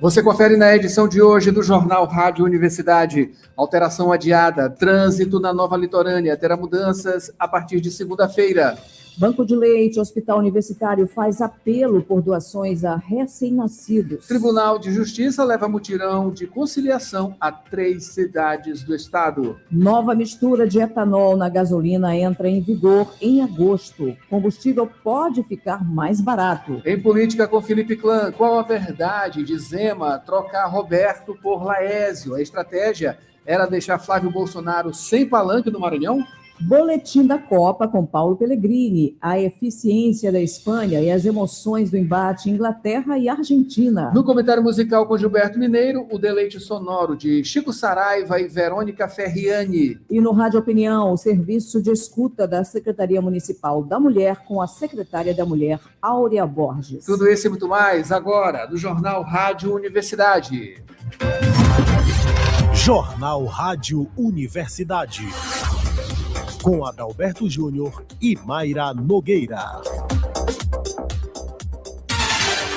Você confere na edição de hoje do Jornal Rádio Universidade. Alteração adiada, trânsito na Nova Litorânea terá mudanças a partir de segunda-feira. Banco de Leite, Hospital Universitário faz apelo por doações a recém-nascidos. Tribunal de Justiça leva mutirão de conciliação a 3 cidades do estado. Nova mistura de etanol na gasolina entra em vigor em agosto. Combustível pode ficar mais barato. Em política com Felipe Clã, qual a verdade de Zema trocar Roberto por Laésio? A estratégia era deixar Flávio Bolsonaro sem palanque no Maranhão? Boletim da Copa com Paulo Pellegrini, a eficiência da Espanha e as emoções do embate Inglaterra e Argentina. No comentário musical com Gilberto Mineiro, o deleite sonoro de Chico Saraiva e Verônica Ferriani. E no Rádio Opinião, o serviço de escuta da Secretaria Municipal da Mulher com a secretária da Mulher, Áurea Borges. Tudo isso e muito mais agora no Jornal Rádio Universidade. Jornal Rádio Universidade. Com Adalberto Júnior e Mayra Nogueira.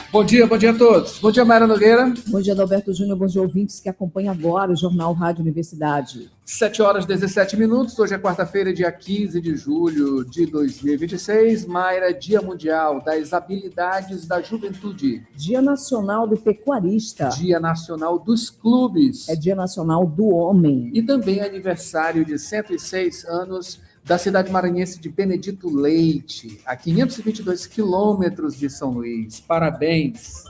Bom dia a todos. Bom dia, Mayra Nogueira. Bom dia, Adalberto Júnior. Bom dia, ouvintes que acompanham agora o Jornal Rádio Universidade. 7h17. Hoje é quarta-feira, dia 15 de julho de 2026. Mayra, Dia Mundial das Habilidades da Juventude. Dia Nacional do Pecuarista. Dia Nacional dos Clubes. É Dia Nacional do Homem. E também aniversário de 106 anos da cidade maranhense de Benedito Leite, a 522 quilômetros de São Luís. Parabéns!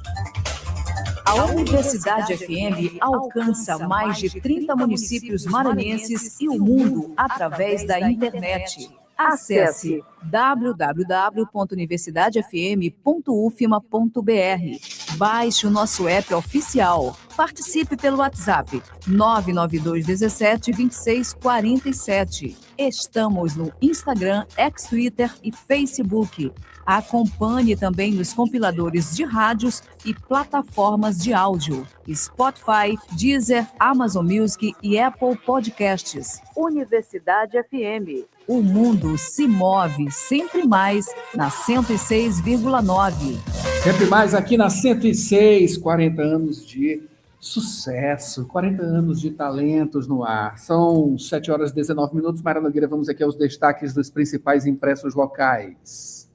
A Universidade FM alcança mais de 30 municípios maranhenses e o mundo através da internet. Acesse www.universidadefm.ufma.br. Baixe o nosso app oficial. Participe pelo WhatsApp 992 17 26 47. Estamos no Instagram, Twitter e Facebook. Acompanhe também nos compiladores de rádios e plataformas de áudio: Spotify, Deezer, Amazon Music e Apple Podcasts. Universidade FM. O mundo se move sempre mais na 106,9. Sempre mais aqui na 106, 40 anos de sucesso, 40 anos de talentos no ar. São 7h19. Mayra Nogueira, vamos aqui aos destaques dos principais impressos locais.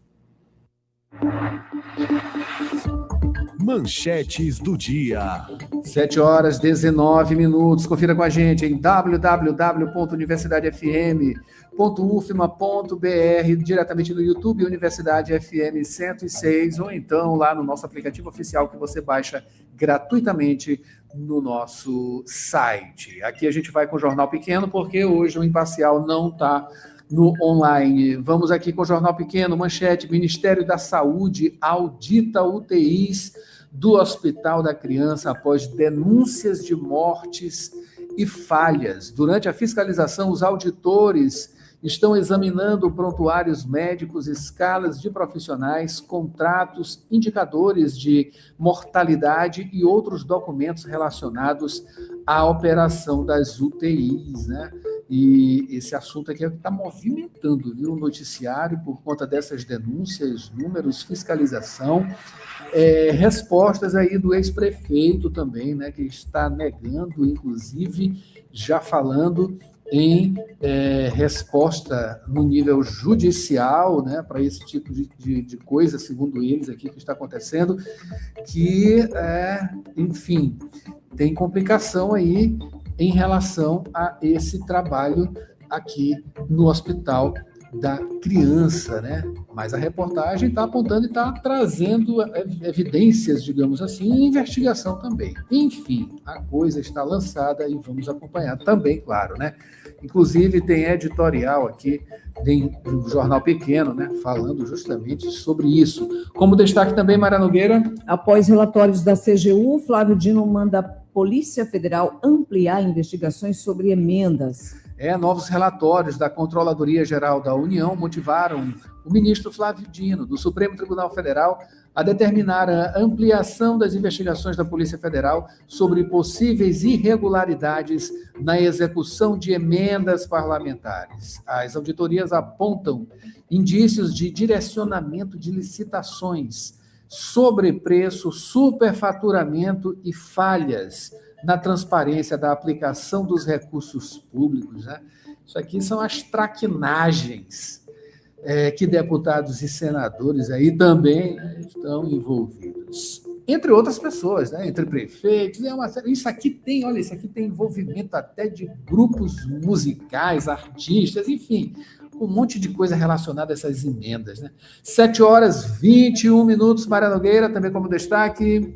Manchetes do dia. 7h19. Confira com a gente em www.universidadefm.ufma.br, diretamente no YouTube Universidade FM 106, ou então lá no nosso aplicativo oficial que você baixa gratuitamente no nosso site. Aqui a gente vai com o Jornal Pequeno, porque hoje o Imparcial não está no online. Vamos aqui com o Jornal Pequeno, manchete: Ministério da Saúde audita UTIs do Hospital da Criança após denúncias de mortes e falhas. Durante a fiscalização, os auditores estão examinando prontuários médicos, escalas de profissionais, contratos, indicadores de mortalidade e outros documentos relacionados à operação das UTIs, né? E esse assunto aqui é o que está movimentando, viu, o noticiário por conta dessas denúncias, números, fiscalização, respostas aí do ex-prefeito também, né, que está negando, inclusive, já falando em resposta no nível judicial, né, para esse tipo de coisa, segundo eles aqui, que está acontecendo, que, enfim, tem complicação aí em relação a esse trabalho aqui no Hospital da Criança, né? Mas a reportagem está apontando e está trazendo evidências, digamos assim, e investigação também. Enfim, a coisa está lançada e vamos acompanhar também, claro, né? Inclusive, tem editorial aqui do Jornal Pequeno, né? Falando justamente sobre isso. Como destaque também, Mayra Nogueira. Após relatórios da CGU, Flávio Dino manda a Polícia Federal ampliar investigações sobre emendas. Novos relatórios da Controladoria Geral da União motivaram o ministro Flávio Dino, do Supremo Tribunal Federal, a determinar a ampliação das investigações da Polícia Federal sobre possíveis irregularidades na execução de emendas parlamentares. As auditorias apontam indícios de direcionamento de licitações, sobrepreço, superfaturamento e falhas na transparência da aplicação dos recursos públicos, né? Isso aqui são as traquinagens que deputados e senadores aí também estão envolvidos. Entre outras pessoas, né? Entre prefeitos, isso aqui tem envolvimento até de grupos musicais, artistas, enfim, um monte de coisa relacionada a essas emendas, né? 7h21, Maria Nogueira, também como destaque,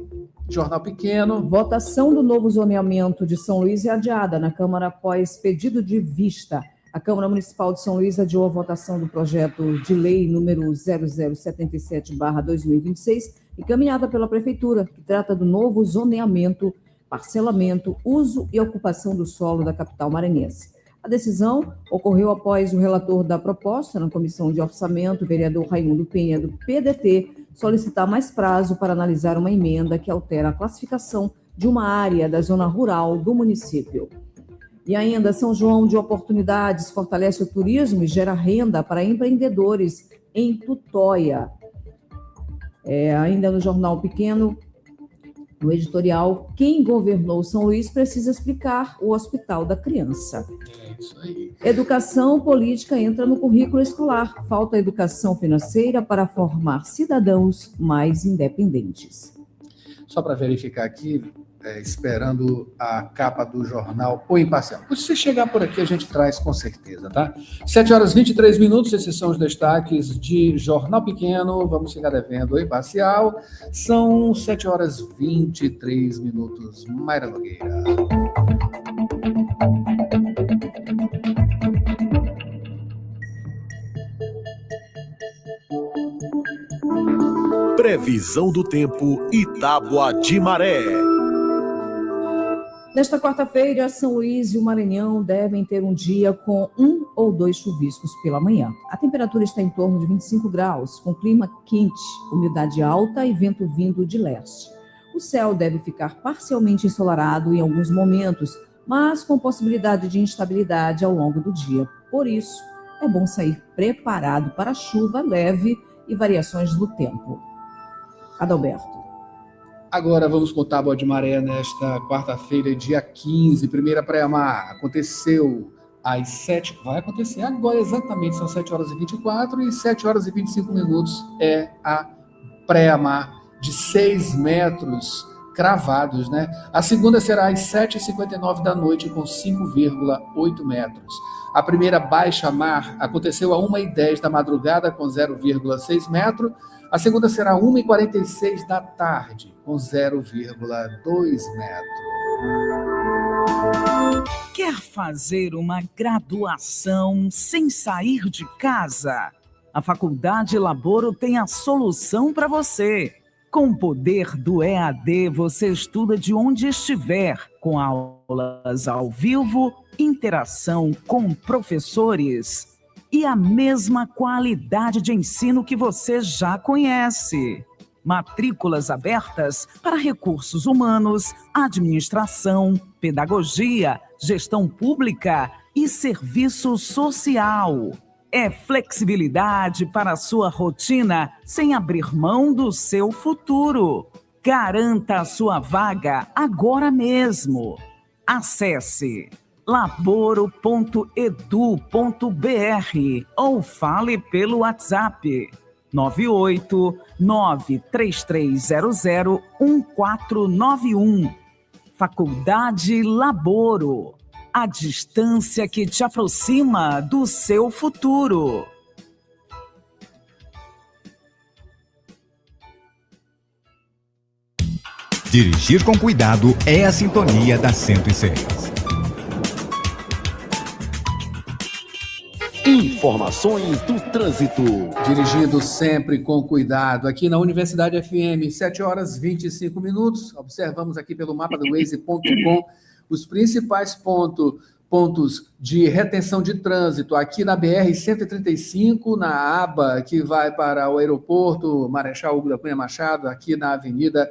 jornal pequeno. Votação do novo zoneamento de São Luís é adiada na Câmara após pedido de vista. A Câmara Municipal de São Luís adiou a votação do projeto de lei número 0077/2026, encaminhada pela Prefeitura, que trata do novo zoneamento, parcelamento, uso e ocupação do solo da capital maranhense. A decisão ocorreu após o relator da proposta na Comissão de Orçamento, o vereador Raimundo Penha, do PDT, solicitar mais prazo para analisar uma emenda que altera a classificação de uma área da zona rural do município. E ainda, São João de Oportunidades fortalece o turismo e gera renda para empreendedores em Tutóia. Ainda no jornal pequeno, no editorial, quem governou São Luís precisa explicar o Hospital da Criança. É isso aí. Educação política entra no currículo escolar. Falta educação financeira para formar cidadãos mais independentes. Só para verificar aqui, esperando a capa do jornal O Imparcial. Se chegar por aqui, a gente traz com certeza, tá? 7h23, esses são os destaques de Jornal Pequeno. Vamos chegar devendo O Imparcial. São 7h23. Mayra Nogueira. Previsão do tempo e tábua de maré. Nesta quarta-feira, São Luís e o Maranhão devem ter um dia com 1 ou 2 chuviscos pela manhã. A temperatura está em torno de 25 graus, com clima quente, umidade alta e vento vindo de leste. O céu deve ficar parcialmente ensolarado em alguns momentos, mas com possibilidade de instabilidade ao longo do dia. Por isso, é bom sair preparado para chuva leve e variações do tempo. Adalberto. Agora vamos com tábua de maré nesta quarta-feira, dia 15, primeira pré-mar. Aconteceu às 7, vai acontecer agora exatamente, são 7h24 e 7h25 é a pré-mar de 6 metros cravados, né? A segunda será às 7h59 da noite com 5,8 metros. A primeira baixa-mar aconteceu a 1h10 da madrugada com 0,6 metro. A segunda será 1h46 da tarde, com 0,2 metro. Quer fazer uma graduação sem sair de casa? A Faculdade Laboro tem a solução para você. Com o poder do EAD, você estuda de onde estiver, com aulas ao vivo, interação com professores e a mesma qualidade de ensino que você já conhece. Matrículas abertas para recursos humanos, administração, pedagogia, gestão pública e serviço social. É flexibilidade para a sua rotina sem abrir mão do seu futuro. Garanta a sua vaga agora mesmo. Acesse laboro.edu.br ou fale pelo WhatsApp 98933001491. Faculdade Laboro. A distância que te aproxima do seu futuro. Dirigir com cuidado é a sintonia da 106. Informações do trânsito. Dirigindo sempre com cuidado. Aqui na Universidade FM, 7h25. Observamos aqui pelo mapa do Waze.com os principais pontos pontos de retenção de trânsito aqui na BR-135, na aba que vai para o aeroporto Marechal Hugo da Cunha Machado, aqui na Avenida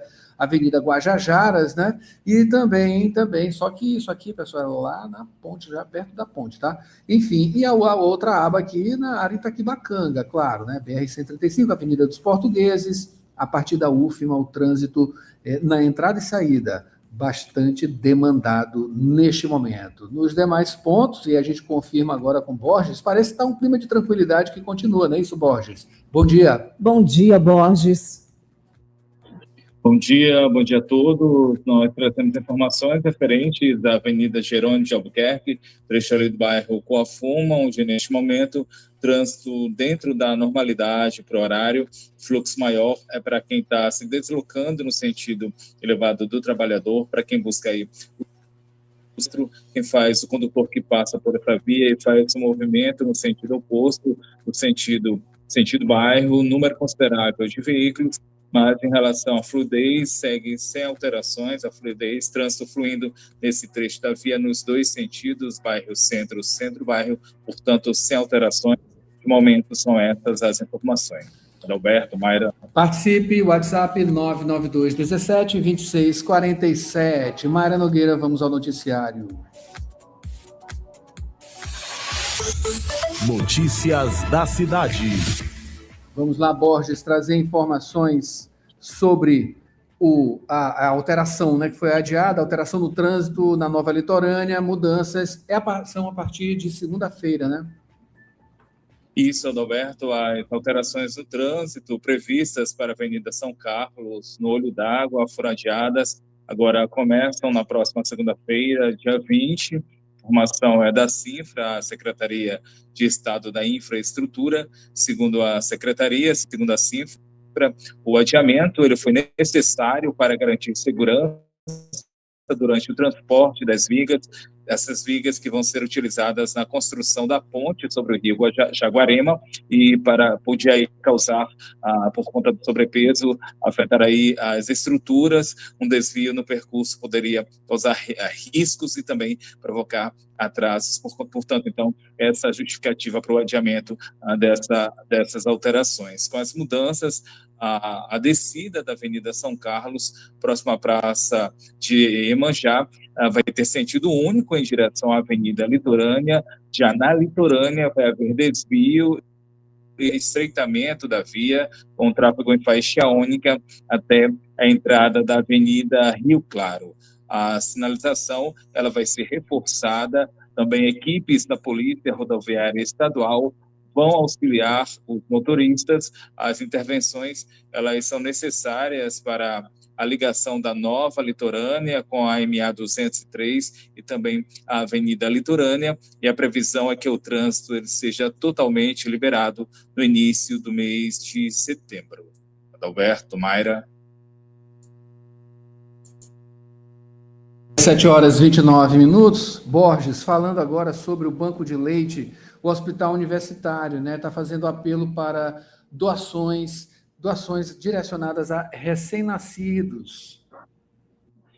Guajajaras, né? E também, só que isso aqui, pessoal, é lá na ponte, já perto da ponte, tá? Enfim, e a outra aba aqui na área Itaquibacanga, claro, né? BR-135, Avenida dos Portugueses, a partir da UFMA, o trânsito na entrada e saída bastante demandado neste momento. Nos demais pontos, e a gente confirma agora com Borges, parece estar um clima de tranquilidade que continua, não é isso, Borges? Bom dia. Bom dia, Borges. Bom dia a todos. Nós trazemos informações referentes da Avenida Jerônimo de Albuquerque, trecho ali do bairro Coafuma, onde neste momento trânsito dentro da normalidade para o horário, fluxo maior é para quem está se deslocando no sentido elevado do trabalhador, para quem busca aí quem faz o condutor que passa por essa via e faz o movimento no sentido oposto, no sentido bairro, número considerável de veículos, mas em relação à fluidez, segue sem alterações, a fluidez, trânsito fluindo nesse trecho da via nos dois sentidos, bairro centro, centro-bairro, portanto, sem alterações. De momento, são essas as informações. Adalberto, Mayra. Participe, WhatsApp 992 17 26 47. Mayra Nogueira, vamos ao noticiário. Notícias da cidade. Vamos lá, Borges, trazer informações sobre a alteração, né, que foi adiada, a alteração no trânsito na Nova Litorânea, mudanças, são a partir de segunda-feira, né? Isso, Adalberto, as alterações no trânsito previstas para a Avenida São Carlos, no Olho d'Água, foram adiadas, agora começam na próxima segunda-feira, dia 20. A informação é da CINFRA, a Secretaria de Estado da Infraestrutura. Segundo a Secretaria, segundo a CINFRA, o adiamento ele foi necessário para garantir segurança durante o transporte das vigas, essas vigas que vão ser utilizadas na construção da ponte sobre o rio Jaguarema e podia aí causar, por conta do sobrepeso, afetar aí as estruturas, um desvio no percurso poderia causar riscos e também provocar atrasos, portanto, então, essa justificativa para o adiamento dessas alterações. Com as mudanças, a descida da Avenida São Carlos, próxima à Praça de Iemanjá, vai ter sentido único em direção à Avenida Litorânea. Já na Litorânea vai haver desvio e estreitamento da via, com tráfego em faixa única até a entrada da Avenida Rio Claro. A sinalização ela vai ser reforçada, também equipes da Polícia Rodoviária Estadual vão auxiliar os motoristas. As intervenções elas são necessárias para a ligação da Nova Litorânea com a MA 203 e também a Avenida Litorânea, e a previsão é que o trânsito ele seja totalmente liberado no início do mês de setembro. Adalberto, Mayra. 7h29. Borges, falando agora sobre o banco de leite, o Hospital Universitário, né, está fazendo apelo para doações direcionadas a recém-nascidos.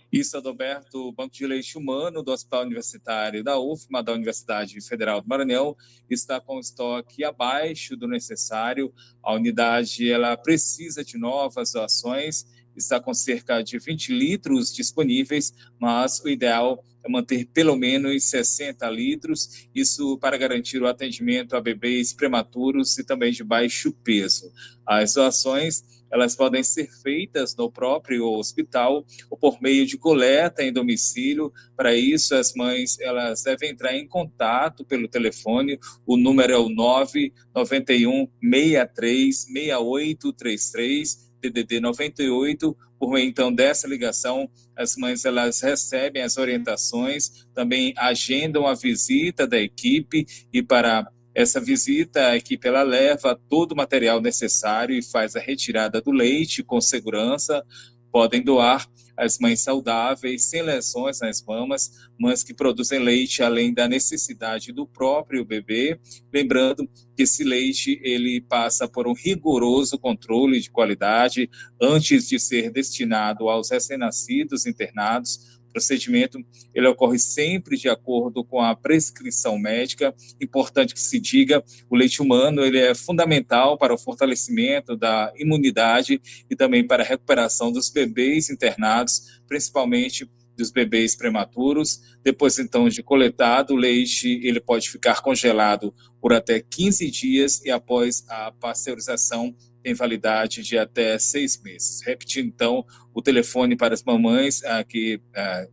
Isso, Adalberto, o Banco de Leite Humano do Hospital Universitário da UFMA, da Universidade Federal do Maranhão, está com estoque abaixo do necessário. A unidade ela precisa de novas doações, está com cerca de 20 litros disponíveis, mas o ideal é manter pelo menos 60 litros, isso para garantir o atendimento a bebês prematuros e também de baixo peso. As doações elas podem ser feitas no próprio hospital ou por meio de coleta em domicílio. Para isso, as mães elas devem entrar em contato pelo telefone, o número é o 991 63 6833, DDD 98, por meio então dessa ligação, as mães elas recebem as orientações, também agendam a visita da equipe e para essa visita a equipe ela leva todo o material necessário e faz a retirada do leite com segurança. Podem doar as mães saudáveis, sem lesões nas mamas, mães que produzem leite além da necessidade do próprio bebê. Lembrando que esse leite ele passa por um rigoroso controle de qualidade antes de ser destinado aos recém-nascidos internados. procedimento ele ocorre sempre de acordo com a prescrição médica. Importante que se diga, o leite humano ele é fundamental para o fortalecimento da imunidade e também para a recuperação dos bebês internados, principalmente dos bebês prematuros. Depois, então, de coletado, o leite ele pode ficar congelado por até 15 dias e após a pasteurização tem validade de até 6 meses. Repetindo, então, o telefone para as mamães que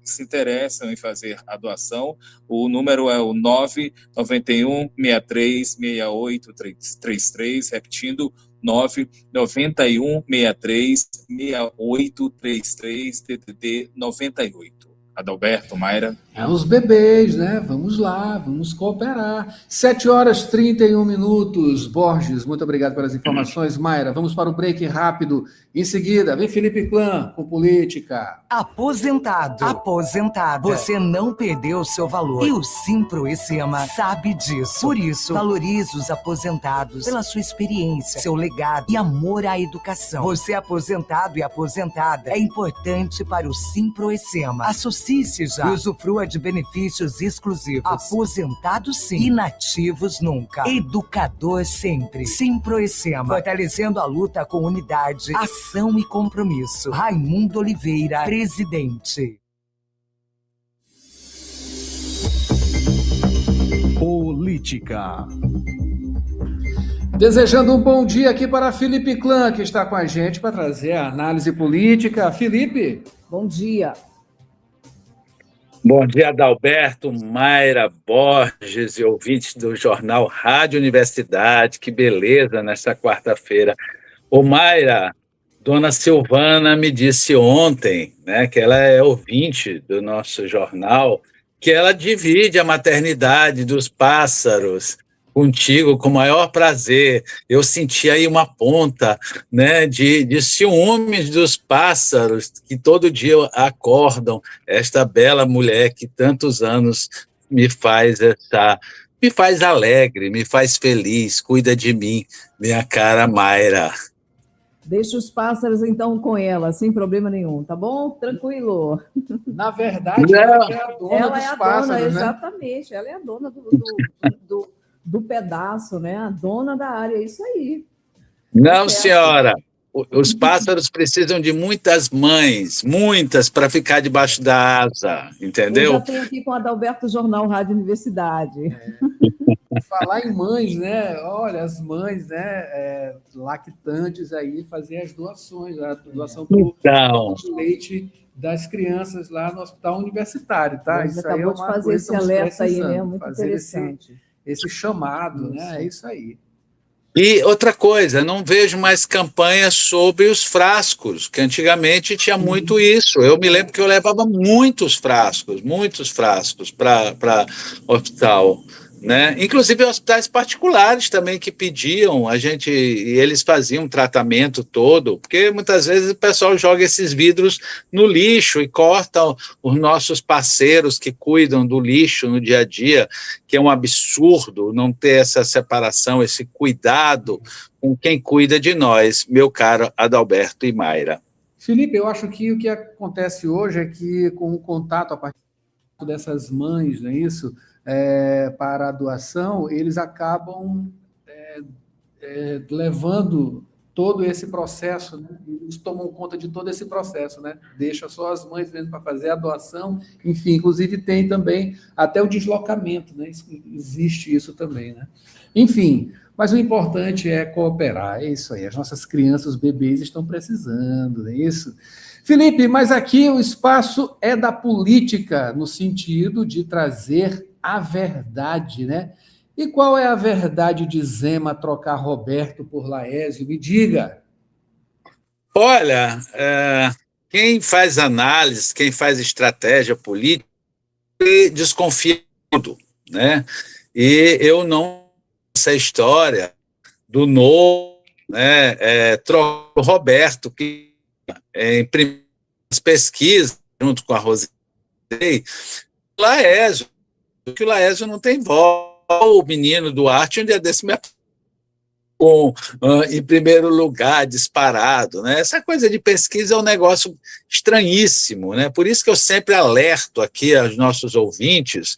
se interessam em fazer a doação, o número é o 991 63 6833, repetindo, 991 63 6833, TTD 98. Adalberto, Mayra. Os bebês, né? Vamos lá, vamos cooperar. 7h31. Borges, muito obrigado pelas informações. Mayra, vamos para o break rápido. Em seguida, vem Felipe Clã com política. Aposentado, aposentada, você não perdeu o seu valor. E o Simproecema sabe disso. Por isso, valorize os aposentados pela sua experiência, seu legado e amor à educação. Você aposentado e aposentada é importante para o Simproecema. Associe-se já e usufrua de benefícios exclusivos. Aposentado sim, inativos nunca. Educador sempre. Simproecema, fortalecendo a luta com unidade, ação e compromisso. Raimundo Oliveira, presidente. Política. Desejando um bom dia aqui para Felipe Clã, que está com a gente para trazer a análise política. Felipe. Bom dia. Bom dia, Adalberto, Mayra, Borges e ouvintes do jornal Rádio Universidade. Que beleza nessa quarta-feira. Ô, Mayra, Dona Silvana me disse ontem, né, que ela é ouvinte do nosso jornal, que ela divide a maternidade dos pássaros contigo com o maior prazer. Eu senti aí uma ponta, né, de ciúmes dos pássaros que todo dia acordam esta bela mulher que tantos anos me faz alegre, me faz feliz, cuida de mim, minha cara Mayra. Deixa os pássaros, então, com ela, sem problema nenhum, tá bom? Tranquilo. Na verdade, ela é a dona ela dos é a pássaros, dona, né? exatamente. Ela é a dona do pedaço, né? A dona da área, é isso aí. Não, senhora. Os pássaros precisam de muitas mães, muitas, para ficar debaixo da asa, entendeu? Eu já tenho aqui com o Adalberto Jornal Rádio Universidade. Falar em mães, né? Olha, as mães, né? Lactantes aí fazer as doações, a doação do leite das crianças lá no hospital universitário, tá? Isso aí é uma coisa fazer esse alerta aí, né? Muito interessante. Esse chamado, né? É isso aí. E outra coisa, não vejo mais campanhas sobre os frascos, que antigamente tinha muito isso. Eu me lembro que eu levava muitos frascos para o hospital, né? Inclusive hospitais particulares também que pediam, e eles faziam um tratamento todo, porque muitas vezes o pessoal joga esses vidros no lixo e corta os nossos parceiros que cuidam do lixo no dia a dia, que é um absurdo não ter essa separação, esse cuidado com quem cuida de nós, meu caro Adalberto e Mayra. Felipe, eu acho que o que acontece hoje é que com o contato a partir dessas mães, não é isso? Para a doação, eles acabam levando todo esse processo, né? Eles tomam conta de todo esse processo, né? Deixa só as mães mesmo para fazer a doação, enfim, inclusive tem também até o deslocamento, né? Existe isso também, né? Enfim, mas o importante é cooperar, é isso aí, as nossas crianças, os bebês estão precisando, é isso? Felipe, mas aqui o espaço é da política, no sentido de trazer a verdade, né? E qual é a verdade de Zema trocar Roberto por Laézio? Me diga. Olha, quem faz análise, quem faz estratégia política, desconfia de tudo, né? E eu não essa história do novo, né? Trocou Roberto, que em primeiras pesquisas, junto com a Roseli, Laézio, que o Laézio não tem voz. O menino Duarte, um dia desse me em primeiro lugar, disparado, né? Essa coisa de pesquisa é um negócio estranhíssimo, né? Por isso que eu sempre alerto aqui aos nossos ouvintes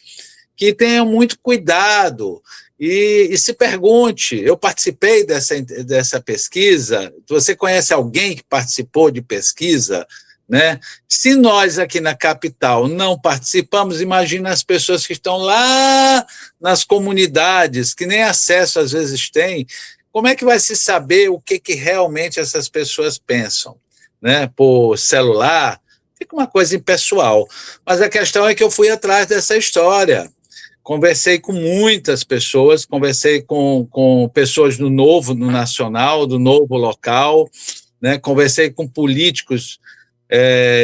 que tenham muito cuidado e se pergunte, eu participei dessa pesquisa, você conhece alguém que participou de pesquisa, né? Se nós aqui na capital não participamos, imagina as pessoas que estão lá nas comunidades, que nem acesso às vezes têm, como é que vai se saber o que realmente essas pessoas pensam, né? Por celular, fica uma coisa impessoal. Mas a questão é que eu fui atrás dessa história, conversei com muitas pessoas, conversei com pessoas do Novo, no Nacional, do Novo local, né? Conversei com políticos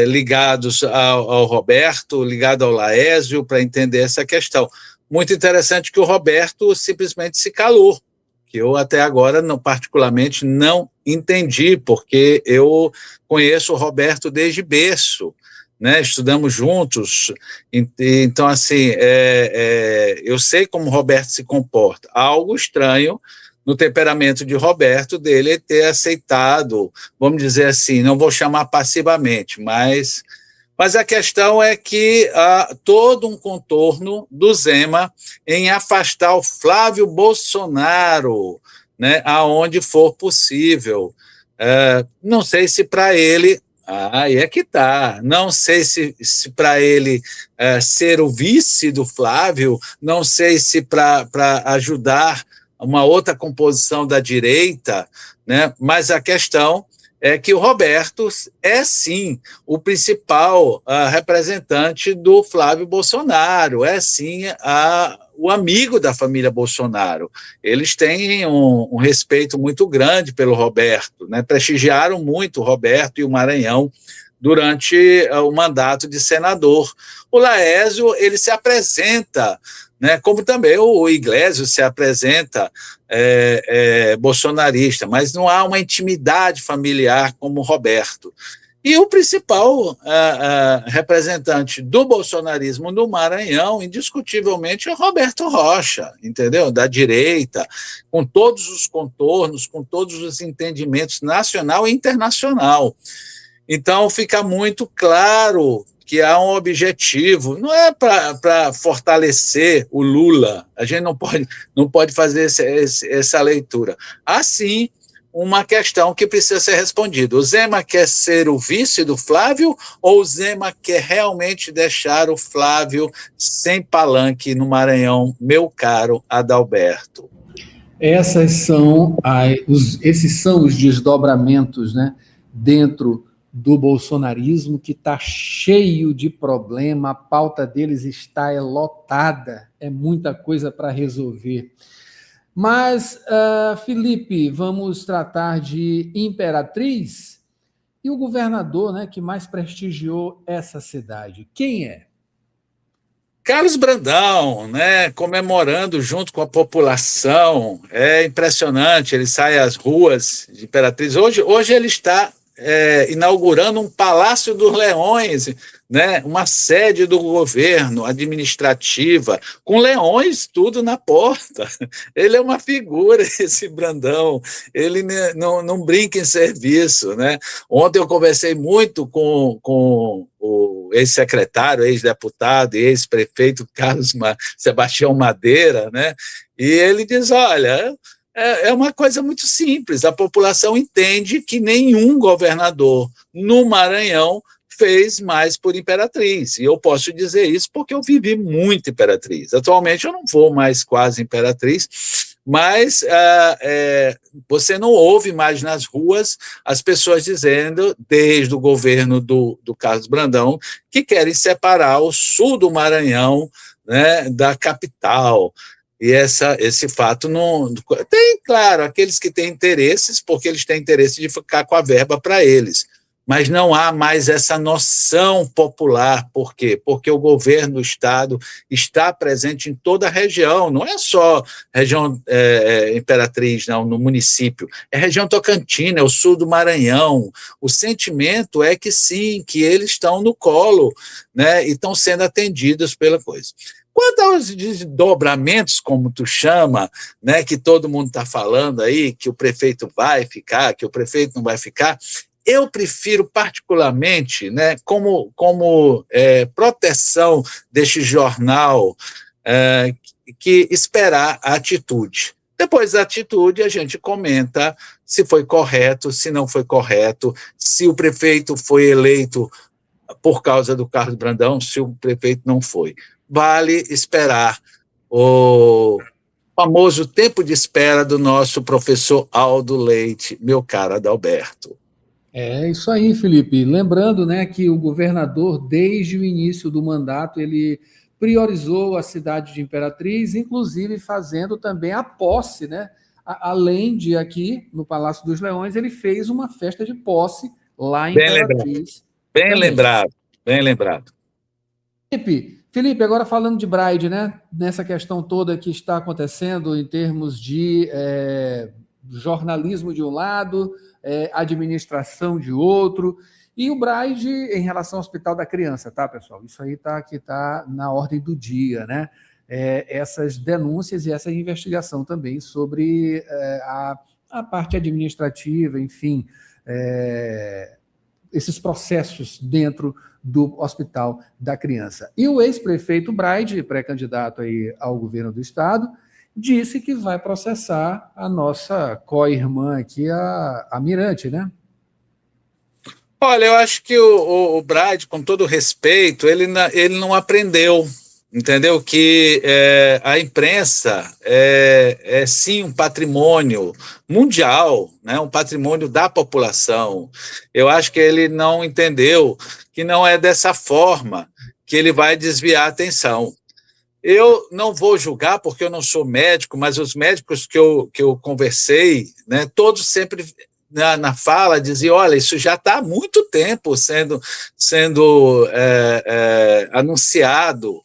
ligados ao Roberto, ligado ao Laésio, para entender essa questão. Muito interessante que o Roberto simplesmente se calou, que eu até agora, particularmente, não entendi, porque eu conheço o Roberto desde berço, né? Estudamos juntos, então, assim, eu sei como o Roberto se comporta. Algo estranho no temperamento de Roberto, dele ter aceitado, vamos dizer assim, não vou chamar passivamente, mas a questão é que há todo um contorno do Zema em afastar o Flávio Bolsonaro, né, aonde for possível. Não sei se para ele... aí é que tá. Não sei se para ele ser o vice do Flávio, não sei se para ajudar uma outra composição da direita, né? Mas a questão é que o Roberto é, sim, o principal representante do Flávio Bolsonaro, é, sim, o amigo da família Bolsonaro. Eles têm um respeito muito grande pelo Roberto, né? Prestigiaram muito o Roberto e o Maranhão durante o mandato de senador. O Laésio, ele se apresenta, né, como também o Iglesias se apresenta bolsonarista, mas não há uma intimidade familiar como o Roberto. E o principal representante do bolsonarismo no Maranhão, indiscutivelmente, é Roberto Rocha, entendeu? Da direita, com todos os contornos, com todos os entendimentos nacional e internacional. Então, fica muito claro que há um objetivo, não é para fortalecer o Lula, a gente não pode fazer essa leitura. Há, sim, uma questão que precisa ser respondida. O Zema quer ser o vice do Flávio ou o Zema quer realmente deixar o Flávio sem palanque no Maranhão, meu caro Adalberto? Esses são os desdobramentos, né, dentro do bolsonarismo, que está cheio de problema, a pauta deles está lotada, é muita coisa para resolver. Mas, Felipe, vamos tratar de Imperatriz e o governador, né, que mais prestigiou essa cidade. Quem é? Carlos Brandão, né, comemorando junto com a população. É impressionante, ele sai às ruas de Imperatriz. Hoje ele está inaugurando um Palácio dos Leões, né, uma sede do governo administrativa, com leões tudo na porta. Ele é uma figura, esse Brandão, ele não brinca em serviço, né? Ontem eu conversei muito com o ex-secretário, ex-deputado e ex-prefeito Carlos Sebastião Madeira, né? E ele diz, olha... É uma coisa muito simples, a população entende que nenhum governador no Maranhão fez mais por Imperatriz, e eu posso dizer isso porque eu vivi muito Imperatriz. Atualmente eu não vou mais quase Imperatriz, mas você não ouve mais nas ruas as pessoas dizendo, desde o governo do Carlos Brandão, que querem separar o sul do Maranhão, né, da capital. E esse fato não... Tem, claro, aqueles que têm interesses, porque eles têm interesse de ficar com a verba para eles, mas não há mais essa noção popular. Por quê? Porque o governo do Estado está presente em toda a região, não é só região Imperatriz, não, no município, é região Tocantina, é o sul do Maranhão. O sentimento é que sim, que eles estão no colo, né, e estão sendo atendidos pela coisa. Quanto aos desdobramentos, como tu chama, né, que todo mundo está falando aí, que o prefeito vai ficar, que o prefeito não vai ficar, eu prefiro particularmente, né, como proteção deste jornal, que esperar a atitude. Depois da atitude, a gente comenta se foi correto, se não foi correto, se o prefeito foi eleito por causa do Carlos Brandão, se o prefeito não foi. Vale esperar o famoso tempo de espera do nosso professor Aldo Leite, meu caro Adalberto. É isso aí, Felipe. Lembrando, né, que o governador, desde o início do mandato, ele priorizou a cidade de Imperatriz, inclusive fazendo também a posse, né? Além de aqui, no Palácio dos Leões, ele fez uma festa de posse lá em Imperatriz. Bem lembrado, bem lembrado. Felipe, agora falando de Bride, né? Nessa questão toda que está acontecendo em termos de jornalismo de um lado, administração de outro, e o Bride em relação ao Hospital da Criança, tá, pessoal? Isso aí tá na ordem do dia, né? Essas denúncias e essa investigação também sobre a parte administrativa, enfim, esses processos dentro do Hospital da Criança. E o ex-prefeito Bride, pré-candidato aí ao governo do estado, disse que vai processar a nossa co-irmã aqui, a Mirante, né? Olha, eu acho que o Bride, com todo respeito, ele não aprendeu, entendeu? Que a imprensa é sim um patrimônio mundial, né? Um patrimônio da população. Eu acho que ele não entendeu que não é dessa forma que ele vai desviar a atenção. Eu não vou julgar, porque eu não sou médico, mas os médicos que eu conversei, né, todos sempre na fala diziam, olha, isso já está há muito tempo sendo anunciado.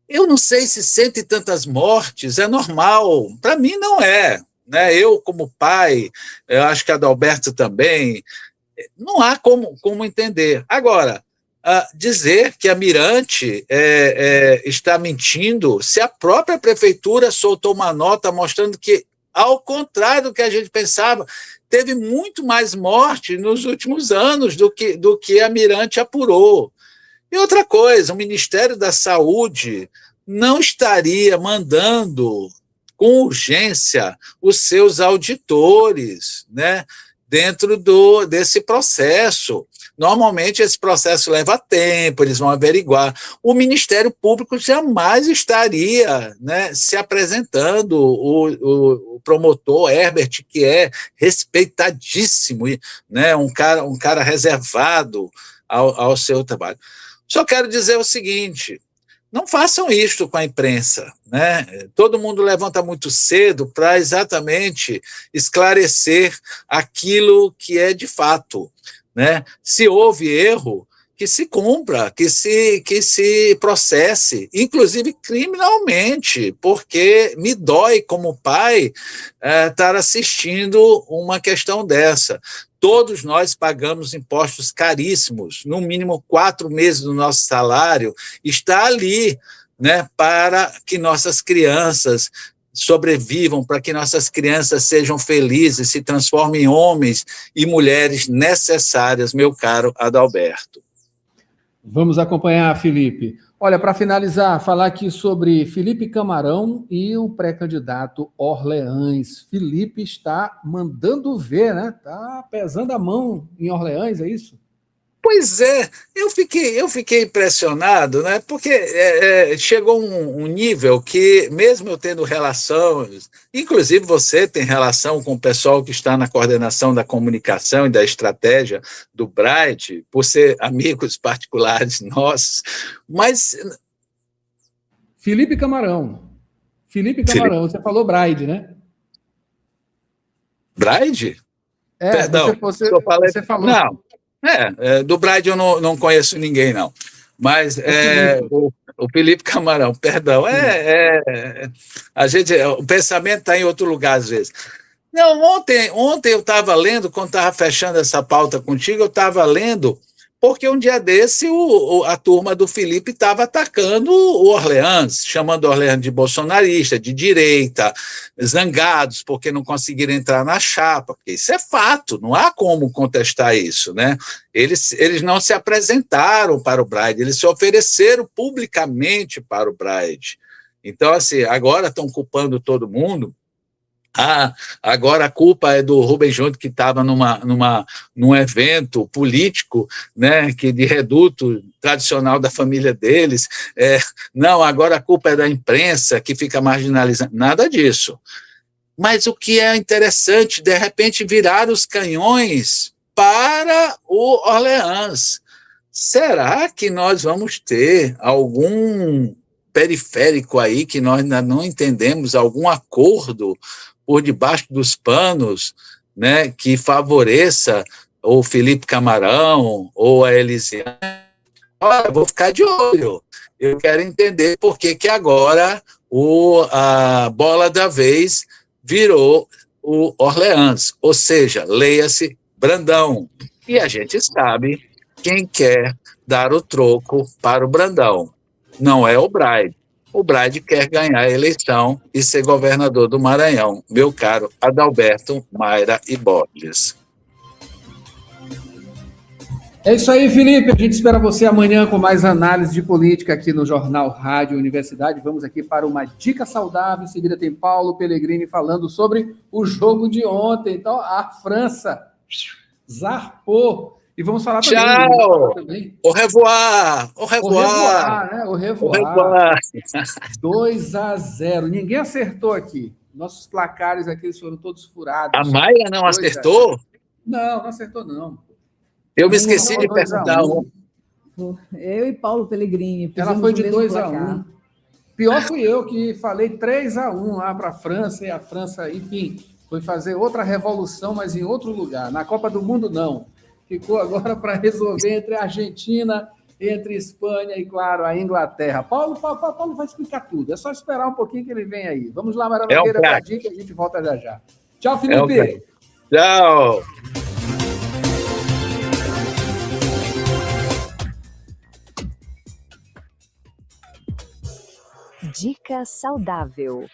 Eu não sei se 100 e tantas mortes é normal, para mim não é. Né? Eu, como pai, eu acho que a Adalberto também, não há como entender. Agora, dizer que a Mirante está mentindo, se a própria prefeitura soltou uma nota mostrando que, ao contrário do que a gente pensava, teve muito mais morte nos últimos anos do que a Mirante apurou. E outra coisa, o Ministério da Saúde não estaria mandando com urgência os seus auditores, né, dentro desse processo. Normalmente esse processo leva tempo, eles vão averiguar. O Ministério Público jamais estaria, né, se apresentando, o promotor Herbert, que é respeitadíssimo, né, um cara reservado ao seu trabalho. Só quero dizer o seguinte, não façam isto com a imprensa, né? Todo mundo levanta muito cedo para exatamente esclarecer aquilo que é de fato, né? Se houve erro, que se cumpra, que se processe, inclusive criminalmente, porque me dói como pai estar assistindo uma questão dessa. Todos nós pagamos impostos caríssimos, no mínimo 4 meses do nosso salário está ali, né, para que nossas crianças sobrevivam, para que nossas crianças sejam felizes, se transformem em homens e mulheres necessárias, meu caro Adalberto. Vamos acompanhar, Felipe. Olha, para finalizar, falar aqui sobre Felipe Camarão e o pré-candidato Orleans. Felipe está mandando ver, né? Está pesando a mão em Orleans, é isso? Pois é, eu fiquei impressionado, né? Porque chegou um nível que, mesmo eu tendo relação, inclusive você tem relação com o pessoal que está na coordenação da comunicação e da estratégia do Bride, por ser amigos particulares nossos, mas... Felipe Camarão, você falou Bride, né? Bride? Perdão, você falou... Não. Do Bride eu não conheço ninguém, não. Mas o Felipe Camarão, perdão. O pensamento está em outro lugar, às vezes. Não, ontem eu estava lendo, quando estava fechando essa pauta contigo, eu estava lendo porque um dia desse a turma do Felipe estava atacando o Orleans, chamando o Orleans de bolsonarista, de direita, zangados porque não conseguiram entrar na chapa, porque isso é fato, não há como contestar isso, né? Eles não se apresentaram para o Braide, eles se ofereceram publicamente para o Braide. Então, assim, agora estão culpando todo mundo. Agora a culpa é do Rubem Júnior, que estava num evento político, né, que de reduto tradicional da família deles. Não, agora a culpa é da imprensa, que fica marginalizando. Nada disso. Mas o que é interessante, de repente, virar os canhões para o Orleans. Será que nós vamos ter algum periférico aí que nós ainda não entendemos, algum acordo por debaixo dos panos, né, que favoreça o Felipe Camarão ou a Elisiane? Olha, eu vou ficar de olho. Eu quero entender por que agora a bola da vez virou o Orleans, ou seja, leia-se Brandão. E a gente sabe quem quer dar o troco para o Brandão. Não é o Braide. O Braide quer ganhar a eleição e ser governador do Maranhão, meu caro Adalberto, Mayra e Borges. É isso aí, Felipe. A gente espera você amanhã com mais análise de política aqui no Jornal Rádio Universidade. Vamos aqui para uma dica saudável. Em seguida tem Paulo Pellegrini falando sobre o jogo de ontem. Então, a França zarpou. E vamos falar também. Au revoir! Au revoir! Au revoir! 2-0. Ninguém acertou aqui. Nossos placares aqui foram todos furados. A Mayra não acertou? Não acertou, não. Eu me esqueci de perguntar. Eu e Paulo Pellegrini. Ela foi de 2-1. Pior fui eu, que falei 3-1 lá para a França, e a França, enfim, foi fazer outra revolução, mas em outro lugar. Na Copa do Mundo, não. Ficou agora para resolver entre a Argentina, entre a Espanha e, claro, a Inglaterra. Paulo vai explicar tudo. É só esperar um pouquinho que ele vem aí. Vamos lá, Maravilha, para a dica, a gente volta já. Tchau, Felipe. Tchau. Dica saudável.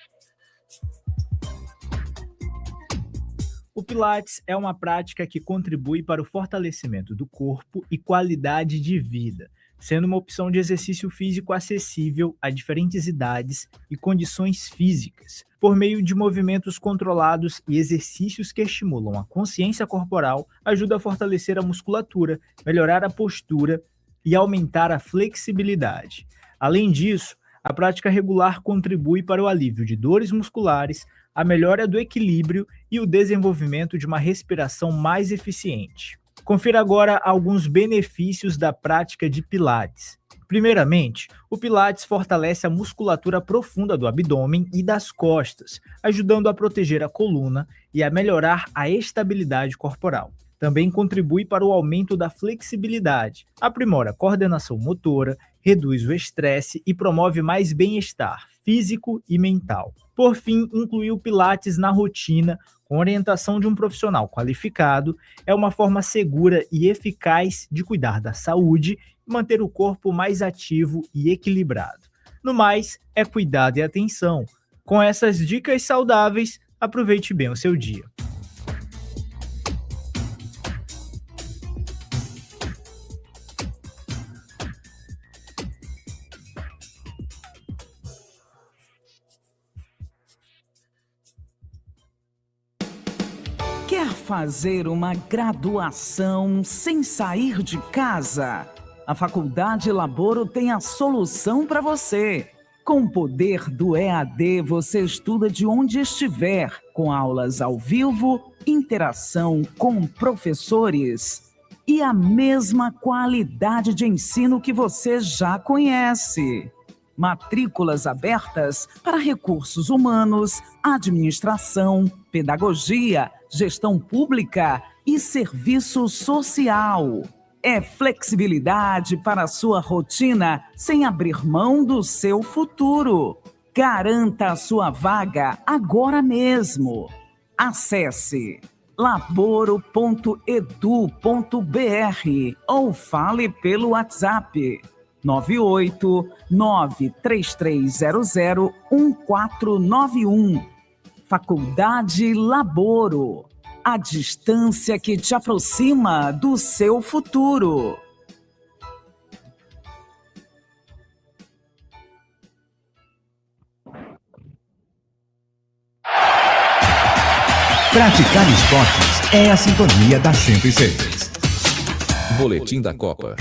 O Pilates é uma prática que contribui para o fortalecimento do corpo e qualidade de vida, sendo uma opção de exercício físico acessível a diferentes idades e condições físicas, por meio de movimentos controlados e exercícios que estimulam a consciência corporal, ajuda a fortalecer a musculatura, melhorar a postura e aumentar a flexibilidade. Além disso, a prática regular contribui para o alívio de dores musculares, a melhora do equilíbrio e o desenvolvimento de uma respiração mais eficiente. Confira agora alguns benefícios da prática de Pilates. Primeiramente, o Pilates fortalece a musculatura profunda do abdômen e das costas, ajudando a proteger a coluna e a melhorar a estabilidade corporal. Também contribui para o aumento da flexibilidade, aprimora a coordenação motora, reduz o estresse e promove mais bem-estar físico e mental. Por fim, incluir o Pilates na rotina, com orientação de um profissional qualificado, é uma forma segura e eficaz de cuidar da saúde e manter o corpo mais ativo e equilibrado. No mais, é cuidado e atenção. Com essas dicas saudáveis, aproveite bem o seu dia. Quer fazer uma graduação sem sair de casa? A Faculdade Laboro tem a solução para você. Com o poder do EAD, você estuda de onde estiver, com aulas ao vivo, interação com professores e a mesma qualidade de ensino que você já conhece. Matrículas abertas para recursos humanos, administração, pedagogia, gestão pública e serviço social. É flexibilidade para a sua rotina sem abrir mão do seu futuro. Garanta a sua vaga agora mesmo. Acesse laboro.edu.br ou fale pelo WhatsApp 98933001491. Faculdade Laboro, a distância que te aproxima do seu futuro. Praticar esportes é a sintonia da 106. Boletim da Copa.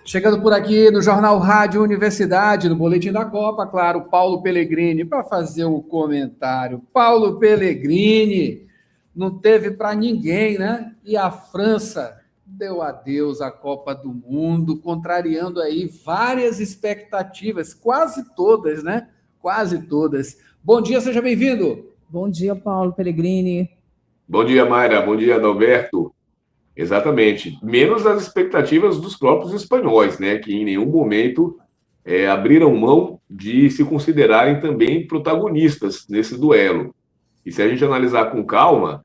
Chegando por aqui no Jornal Rádio Universidade, no Boletim da Copa, claro, Paulo Pellegrini, para fazer o comentário. Paulo Pellegrini não teve para ninguém, né? E a França deu adeus à Copa do Mundo, contrariando aí várias expectativas, quase todas, né? Quase todas. Bom dia, seja bem-vindo. Bom dia, Paulo Pellegrini. Bom dia, Mayra. Bom dia, Adalberto. Exatamente. Menos as expectativas dos próprios espanhóis, né? Que em nenhum momento abriram mão de se considerarem também protagonistas nesse duelo. E se a gente analisar com calma,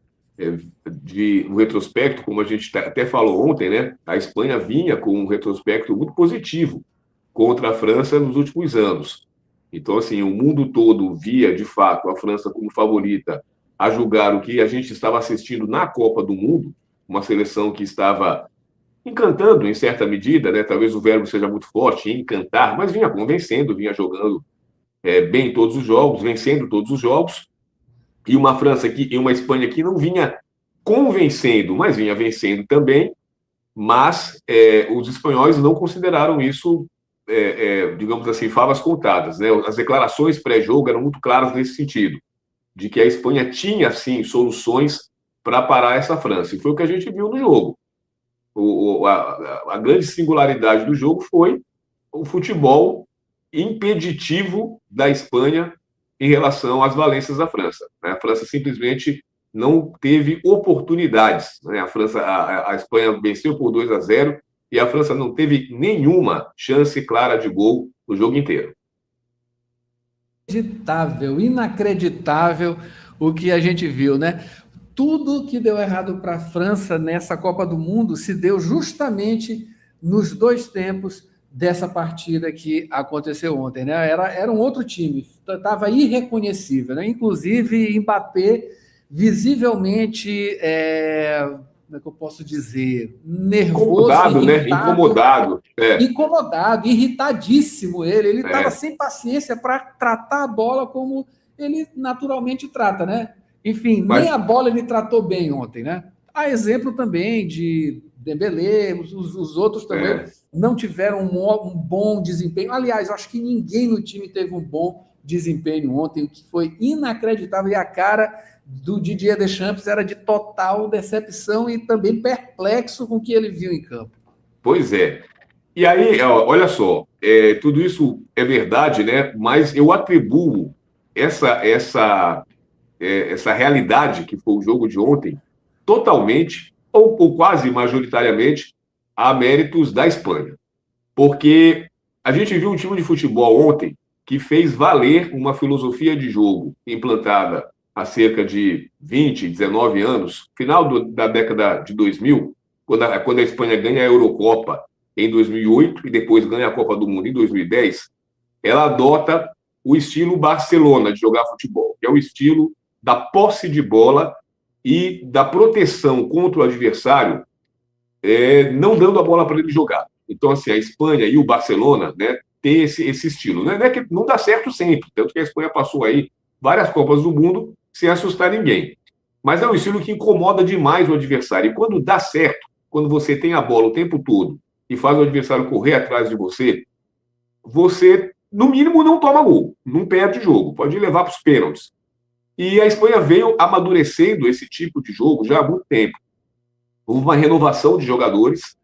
no retrospecto, como a gente até falou ontem, né? A Espanha vinha com um retrospecto muito positivo contra a França nos últimos anos. Então, assim, o mundo todo via, de fato, a França como favorita a julgar o que a gente estava assistindo na Copa do Mundo, uma seleção que estava encantando em certa medida, né? Talvez o verbo seja muito forte, encantar, mas vinha convencendo, vinha jogando bem todos os jogos, vencendo todos os jogos, e uma França e uma Espanha que não vinha convencendo, mas vinha vencendo também, mas os espanhóis não consideraram isso, digamos assim, favas contadas, né? As declarações pré-jogo eram muito claras nesse sentido, de que a Espanha tinha, sim, soluções para parar essa França. E foi o que a gente viu no jogo. A grande singularidade do jogo foi o futebol impeditivo da Espanha em relação às valências da França, né? A França simplesmente não teve oportunidades, né? A Espanha venceu por 2-0 e a França não teve nenhuma chance clara de gol no jogo inteiro. Inacreditável o que a gente viu, né? Tudo que deu errado para a França nessa Copa do Mundo se deu justamente nos dois tempos dessa partida que aconteceu ontem, né? Era um outro time, estava irreconhecível, né? Inclusive Mbappé visivelmente, como é que eu posso dizer, nervoso, incomodado, irritado, né? Incomodado, irritadíssimo ele estava sem paciência para tratar a bola como ele naturalmente trata, né? Enfim, nem a bola ele tratou bem ontem, né? Há exemplo também de Dembélé, os outros também não tiveram um bom desempenho. Aliás, eu acho que ninguém no time teve um bom desempenho ontem, o que foi inacreditável. E a cara do Didier Deschamps era de total decepção e também perplexo com o que ele viu em campo. Pois é. E aí, olha só, tudo isso é verdade, né? Mas eu atribuo essa realidade que foi o jogo de ontem totalmente, ou quase majoritariamente, a méritos da Espanha. Porque a gente viu um time de futebol ontem que fez valer uma filosofia de jogo implantada há cerca de 20, 19 anos, final da década de 2000, quando a Espanha ganha a Eurocopa em 2008 e depois ganha a Copa do Mundo em 2010, ela adota o estilo Barcelona de jogar futebol, que é o estilo da posse de bola e da proteção contra o adversário, não dando a bola para ele jogar. Então, assim, a Espanha e o Barcelona, né, tem esse estilo. Não é que não dá certo sempre, tanto que a Espanha passou aí várias Copas do Mundo sem assustar ninguém. Mas é um estilo que incomoda demais o adversário. E quando dá certo, quando você tem a bola o tempo todo e faz o adversário correr atrás de você, no mínimo, não toma gol, não perde o jogo, pode levar para os pênaltis. E a Espanha veio amadurecendo esse tipo de jogo já há muito tempo. Houve uma renovação de jogadores.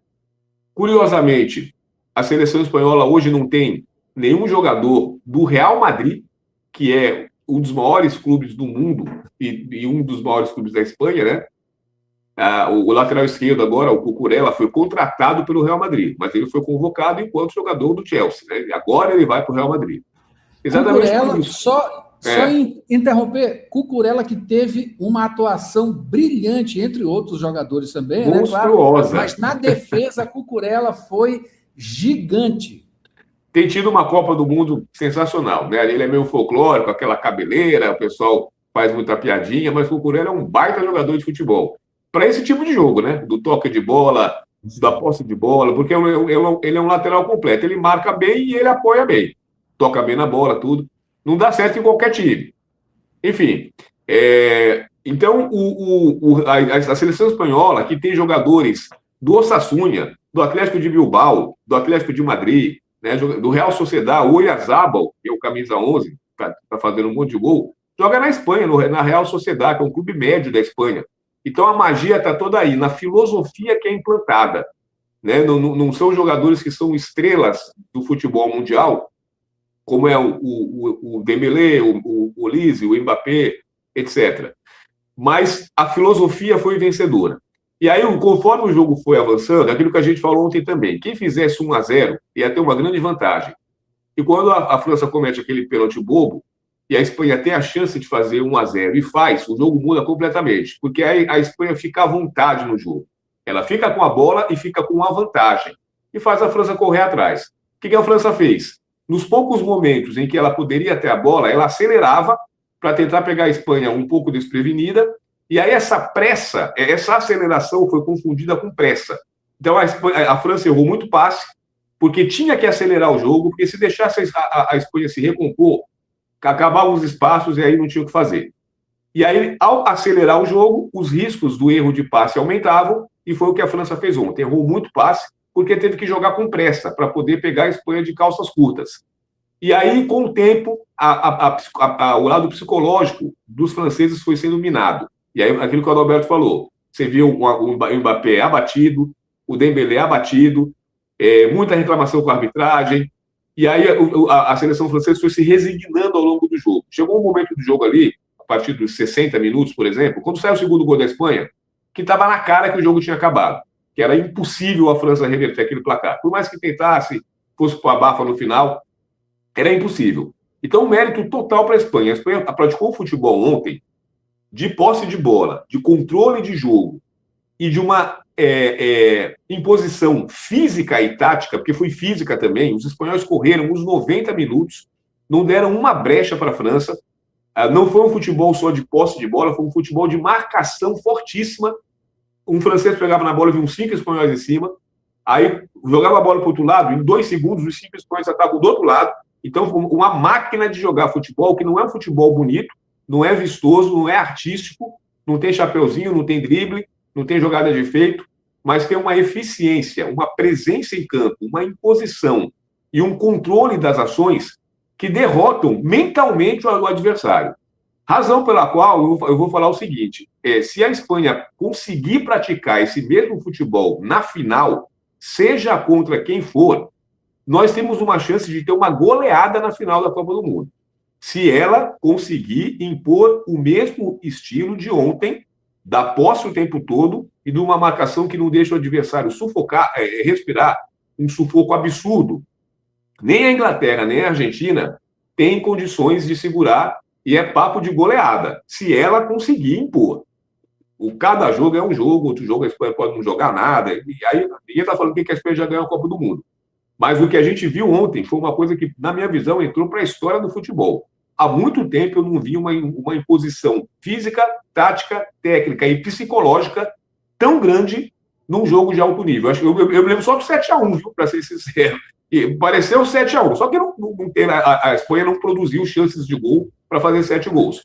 Curiosamente, a seleção espanhola hoje não tem nenhum jogador do Real Madrid, que é um dos maiores clubes do mundo e um dos maiores clubes da Espanha, né? O lateral esquerdo agora, o Cucurella, foi contratado pelo Real Madrid, mas ele foi convocado enquanto jogador do Chelsea, né? E agora ele vai para o Real Madrid. Exatamente por isso. Só interromper, Cucurella que teve uma atuação brilhante, entre outros jogadores também, né? Monstruosa. Claro, mas na defesa, Cucurella foi gigante. Tem tido uma Copa do Mundo sensacional, né? Ele é meio folclórico, aquela cabeleira, o pessoal faz muita piadinha, mas o Cucurella é um baita jogador de futebol. Para esse tipo de jogo, né? Do toque de bola, da posse de bola, porque ele é um lateral completo. Ele marca bem e ele apoia bem. Toca bem na bola, tudo. Não dá certo em qualquer time. Enfim, então a seleção espanhola, que tem jogadores do Osasuna, do Atlético de Bilbao, do Atlético de Madrid, né, do Real Sociedad, o Oyarzabal, que é o camisa 11, está fazendo um monte de gol, joga na Espanha, na Real Sociedad, que é um clube médio da Espanha. Então a magia está toda aí, na filosofia que é implantada. Né? Não são jogadores que são estrelas do futebol mundial, como é o Dembélé, o Olise, o Mbappé, etc. Mas a filosofia foi vencedora. E aí, conforme o jogo foi avançando, aquilo que a gente falou ontem também, quem fizesse 1-0 ia ter uma grande vantagem. E quando a França comete aquele pênalti bobo, e a Espanha tem a chance de fazer 1-0 e faz, o jogo muda completamente, porque aí a Espanha fica à vontade no jogo. Ela fica com a bola e fica com uma vantagem, e faz a França correr atrás. O que a França fez? Nos poucos momentos em que ela poderia ter a bola, ela acelerava para tentar pegar a Espanha um pouco desprevenida, e aí essa pressa, essa aceleração foi confundida com pressa. Então a França errou muito passe, porque tinha que acelerar o jogo, porque se deixasse a Espanha se recompor, acabavam os espaços e aí não tinha o que fazer. E aí, ao acelerar o jogo, os riscos do erro de passe aumentavam, e foi o que a França fez ontem. Errou muito passe, porque teve que jogar com pressa para poder pegar a Espanha de calças curtas. E aí, com o tempo, o lado psicológico dos franceses foi sendo minado. E aí, aquilo que o Adalberto falou, você viu o Mbappé abatido, o Dembélé abatido, muita reclamação com a arbitragem, e aí a seleção francesa foi se resignando ao longo do jogo. Chegou um momento do jogo ali, a partir dos 60 minutos, por exemplo, quando saiu o segundo gol da Espanha, que estava na cara que o jogo tinha acabado, que era impossível a França reverter aquele placar. Por mais que tentasse, fosse para a abafa no final, era impossível. Então, mérito total para a Espanha. A Espanha praticou o futebol ontem de posse de bola, de controle de jogo e de uma imposição física e tática, porque foi física também. Os espanhóis correram os 90 minutos, não deram uma brecha para a França. Não foi um futebol só de posse de bola, foi um futebol de marcação fortíssima. Um francês pegava na bola e vinha uns 5 espanhóis em cima, aí jogava a bola para o outro lado, em 2 segundos os 5 espanhóis estavam do outro lado. Então, uma máquina de jogar futebol, que não é um futebol bonito, não é vistoso, não é artístico, não tem chapeuzinho, não tem drible, não tem jogada de efeito, mas tem uma eficiência, uma presença em campo, uma imposição e um controle das ações que derrotam mentalmente o adversário. Razão pela qual eu vou falar o seguinte, se a Espanha conseguir praticar esse mesmo futebol na final, seja contra quem for, nós temos uma chance de ter uma goleada na final da Copa do Mundo. Se ela conseguir impor o mesmo estilo de ontem, da posse o tempo todo e de uma marcação que não deixa o adversário sufocar, respirar, um sufoco absurdo. Nem a Inglaterra, nem a Argentina têm condições de segurar, e é papo de goleada, se ela conseguir impor. Cada jogo é um jogo, outro jogo a Espanha pode não jogar nada, e aí ninguém está falando que a Espanha já ganhou a Copa do Mundo. Mas o que a gente viu ontem foi uma coisa que, na minha visão, entrou para a história do futebol. Há muito tempo eu não vi uma imposição física, tática, técnica e psicológica tão grande num jogo de alto nível. Eu lembro só do 7-1, viu, para ser sincero. E pareceu 7-1, só que a Espanha não produziu chances de gol para fazer 7 gols.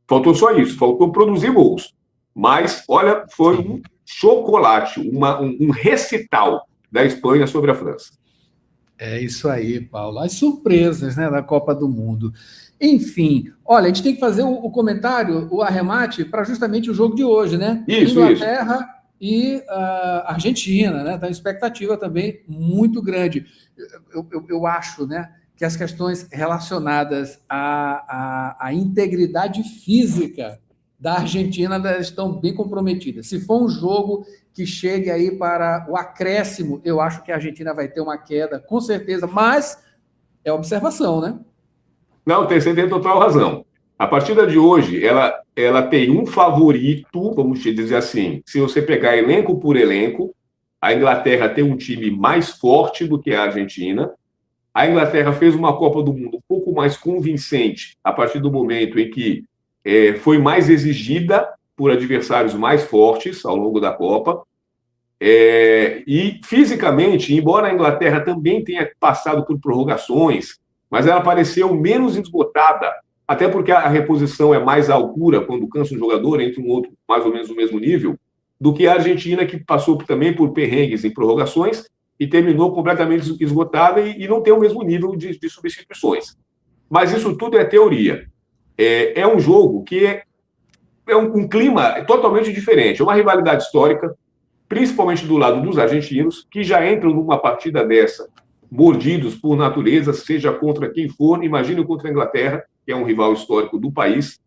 Faltou só isso, faltou produzir gols. Mas, olha, foi um chocolate, um recital da Espanha sobre a França. É isso aí, Paulo. As surpresas, né, da Copa do Mundo. Enfim, olha, a gente tem que fazer o comentário, o arremate, para justamente o jogo de hoje, né? Inglaterra e Argentina, né? Tá uma expectativa também muito grande. Eu acho, né, que as questões relacionadas à integridade física da Argentina estão bem comprometidas. Se for um jogo que chegue aí para o acréscimo, eu acho que a Argentina vai ter uma queda, com certeza, mas é observação, né? Não, você tem total razão. A partida de hoje, ela tem um favorito, vamos te dizer assim, se você pegar elenco por elenco, a Inglaterra tem um time mais forte do que a Argentina. A Inglaterra fez uma Copa do Mundo um pouco mais convincente a partir do momento em que foi mais exigida por adversários mais fortes ao longo da Copa. E fisicamente, embora a Inglaterra também tenha passado por prorrogações, mas ela pareceu menos esgotada, até porque a reposição é mais à altura quando cansa um jogador, entre um outro mais ou menos no mesmo nível, do que a Argentina, que passou também por perrengues em prorrogações e terminou completamente esgotada e não tem o mesmo nível de substituições. Mas isso tudo é teoria. É um jogo que é um clima totalmente diferente, é uma rivalidade histórica, principalmente do lado dos argentinos, que já entram numa partida dessa mordidos por natureza, seja contra quem for, imagine contra a Inglaterra, que é um rival histórico do país.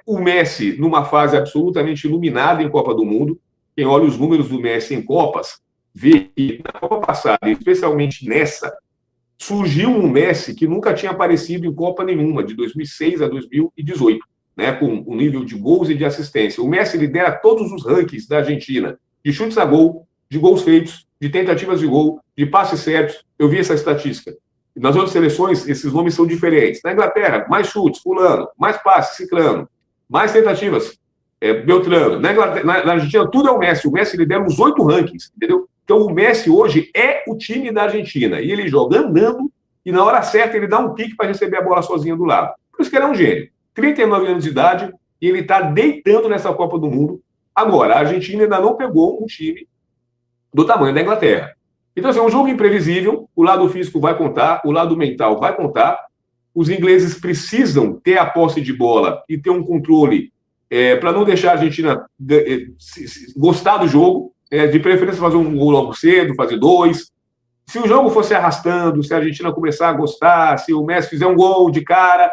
O Messi numa fase absolutamente iluminada em Copa do Mundo. Quem olha os números do Messi em Copas, vê que na Copa passada, especialmente nessa, surgiu um Messi que nunca tinha aparecido em Copa nenhuma, de 2006 a 2018, né, com o nível de gols e de assistência. O Messi lidera todos os rankings da Argentina, de chutes a gol, de gols feitos, de tentativas de gol, de passes certos. Eu vi essa estatística. Nas outras seleções, esses nomes são diferentes. Na Inglaterra, mais chutes, fulano, mais passes, ciclano, mais tentativas, Beltrano. Na Argentina, tudo é o Messi. O Messi lidera os 8 rankings, entendeu? Então, o Messi hoje é o time da Argentina. E ele joga andando e, na hora certa, ele dá um pique para receber a bola sozinho do lado. Por isso que ele é um gênio. 39 anos de idade e ele está deitando nessa Copa do Mundo. Agora, a Argentina ainda não pegou um time do tamanho da Inglaterra. Então, assim, é um jogo imprevisível. O lado físico vai contar, o lado mental vai contar. Os ingleses precisam ter a posse de bola e ter um controle para não deixar a Argentina gostar do jogo. De preferência fazer um gol logo cedo, fazer 2. Se o jogo fosse arrastando, se a Argentina começar a gostar, se o Messi fizer um gol de cara,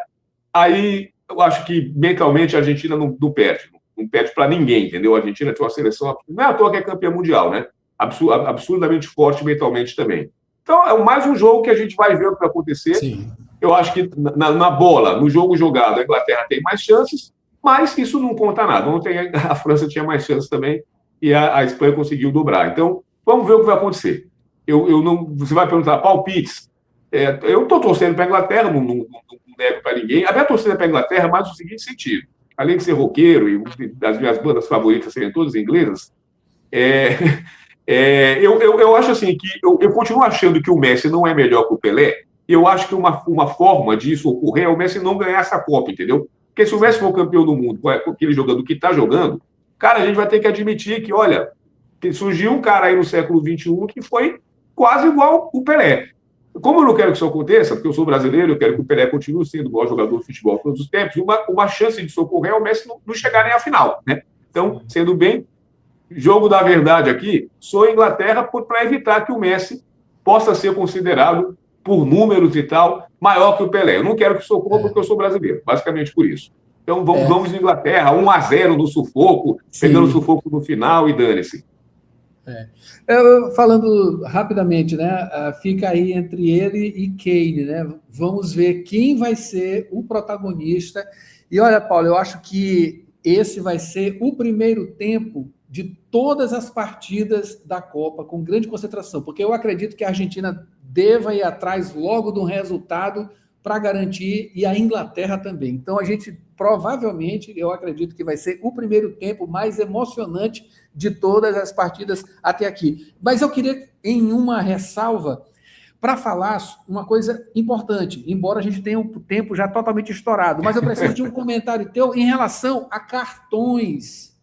aí eu acho que mentalmente a Argentina não perde. Não perde para ninguém, entendeu? A Argentina tem uma seleção, não é à toa que é campeã mundial, né? Absurdamente forte mentalmente também. Então, é mais um jogo que a gente vai ver o que vai acontecer. Sim. Eu acho que na bola, no jogo jogado, a Inglaterra tem mais chances, mas isso não conta nada. Ontem a França tinha mais chances também e a Espanha conseguiu dobrar. Então, vamos ver o que vai acontecer. Você vai perguntar, palpites. Eu estou torcendo para a Inglaterra, não nego para ninguém. A minha torcida para a Inglaterra é mais no seguinte sentido. Além de ser roqueiro e das minhas bandas favoritas serem todas inglesas, eu acho assim que eu continuo achando que o Messi não é melhor que o Pelé. E eu acho que uma forma disso ocorrer é o Messi não ganhar essa Copa, entendeu? Porque se o Messi for campeão do mundo com aquele jogador que está jogando, cara, a gente vai ter que admitir que, olha, surgiu um cara aí no século XXI que foi quase igual o Pelé. Como eu não quero que isso aconteça, porque eu sou brasileiro, eu quero que o Pelé continue sendo o maior jogador de futebol de todos os tempos, uma chance de socorrer é o Messi não chegar nem à final, né? Então, sendo bem, jogo da verdade aqui, sou a Inglaterra para evitar que o Messi possa ser considerado, por números e tal, maior que o Pelé. Eu não quero que socorra porque eu sou brasileiro, basicamente por isso. Então, vamos de Inglaterra, 1-0 no sufoco, pegando o sufoco no final e dane-se. Falando rapidamente, né? Fica aí entre ele e Kane, né? Vamos ver quem vai ser o protagonista. E olha, Paulo, eu acho que esse vai ser o primeiro tempo de todas as partidas da Copa, com grande concentração, porque eu acredito que a Argentina deva ir atrás logo de um resultado para garantir, e a Inglaterra também. Então, a gente provavelmente, eu acredito que vai ser o primeiro tempo mais emocionante de todas as partidas até aqui. Mas eu queria, em uma ressalva, para falar uma coisa importante, embora a gente tenha um tempo já totalmente estourado, mas eu preciso de um comentário teu em relação a cartões.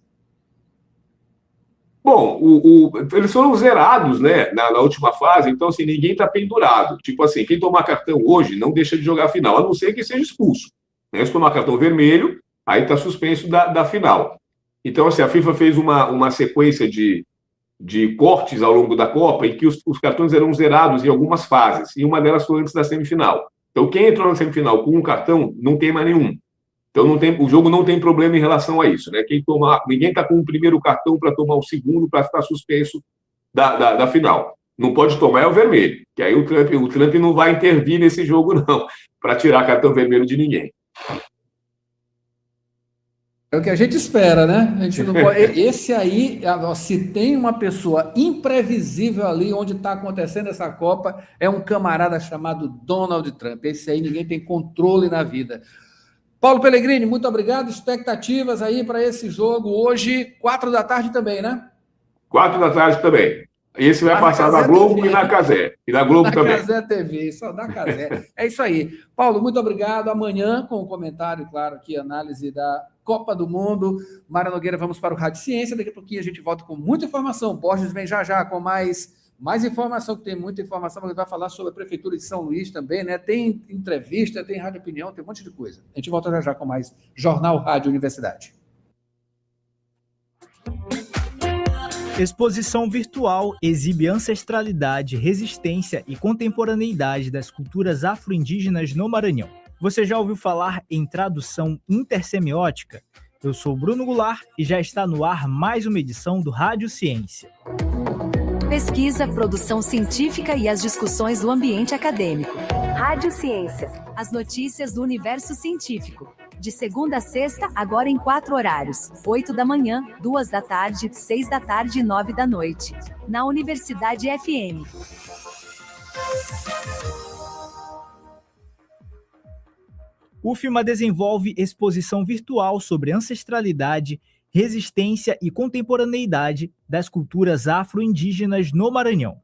Bom, eles foram zerados, né, na última fase, então, assim, ninguém está pendurado. Tipo assim, quem tomar cartão hoje não deixa de jogar a final, a não ser que seja expulso. Né? Se tomar cartão vermelho, aí está suspenso da final. Então, assim, a FIFA fez uma sequência de cortes ao longo da Copa em que os cartões eram zerados em algumas fases, e uma delas foi antes da semifinal. Então, quem entrou na semifinal com um cartão, não tem mais nenhum. Então, o jogo não tem problema em relação a isso. Né? Ninguém está com o primeiro cartão para tomar o segundo para ficar suspenso da final. Não pode tomar o vermelho, que aí o Trump não vai intervir nesse jogo, não, para tirar cartão vermelho de ninguém. É o que a gente espera, né? A gente não pode... Esse aí, se tem uma pessoa imprevisível ali onde está acontecendo essa Copa, é um camarada chamado Donald Trump. Esse aí ninguém tem controle na vida. Paulo Pellegrini, muito obrigado. Expectativas aí para esse jogo hoje, 4 da tarde também, né? 4 da tarde também. Esse vai passar na Globo TV. E na Cazé. E na Globo também. Na Cazé TV, só da Cazé. É isso aí. Paulo, muito obrigado. Amanhã, com o comentário, claro, aqui, análise da Copa do Mundo. Mara Nogueira, vamos para o Rádio Ciência. Daqui a pouquinho a gente volta com muita informação. Borges vem já com mais informação, que tem muita informação. A gente vai falar sobre a Prefeitura de São Luís também, né? Tem entrevista, tem Rádio Opinião, tem um monte de coisa. A gente volta já com mais Jornal Rádio Universidade. Exposição virtual exibe ancestralidade, resistência e contemporaneidade das culturas afro-indígenas no Maranhão. Você já ouviu falar em tradução intersemiótica? Eu sou Bruno Goulart e já está no ar mais uma edição do Rádio Ciência. Pesquisa, produção científica e as discussões do ambiente acadêmico. Rádio Ciência. As notícias do universo científico. De segunda a sexta, agora em 4 horários. 8 da manhã, 2 da tarde, 6 da tarde e 9 da noite. Na Universidade FM. UFMA desenvolve exposição virtual sobre ancestralidade, resistência e contemporaneidade das culturas afro-indígenas no Maranhão.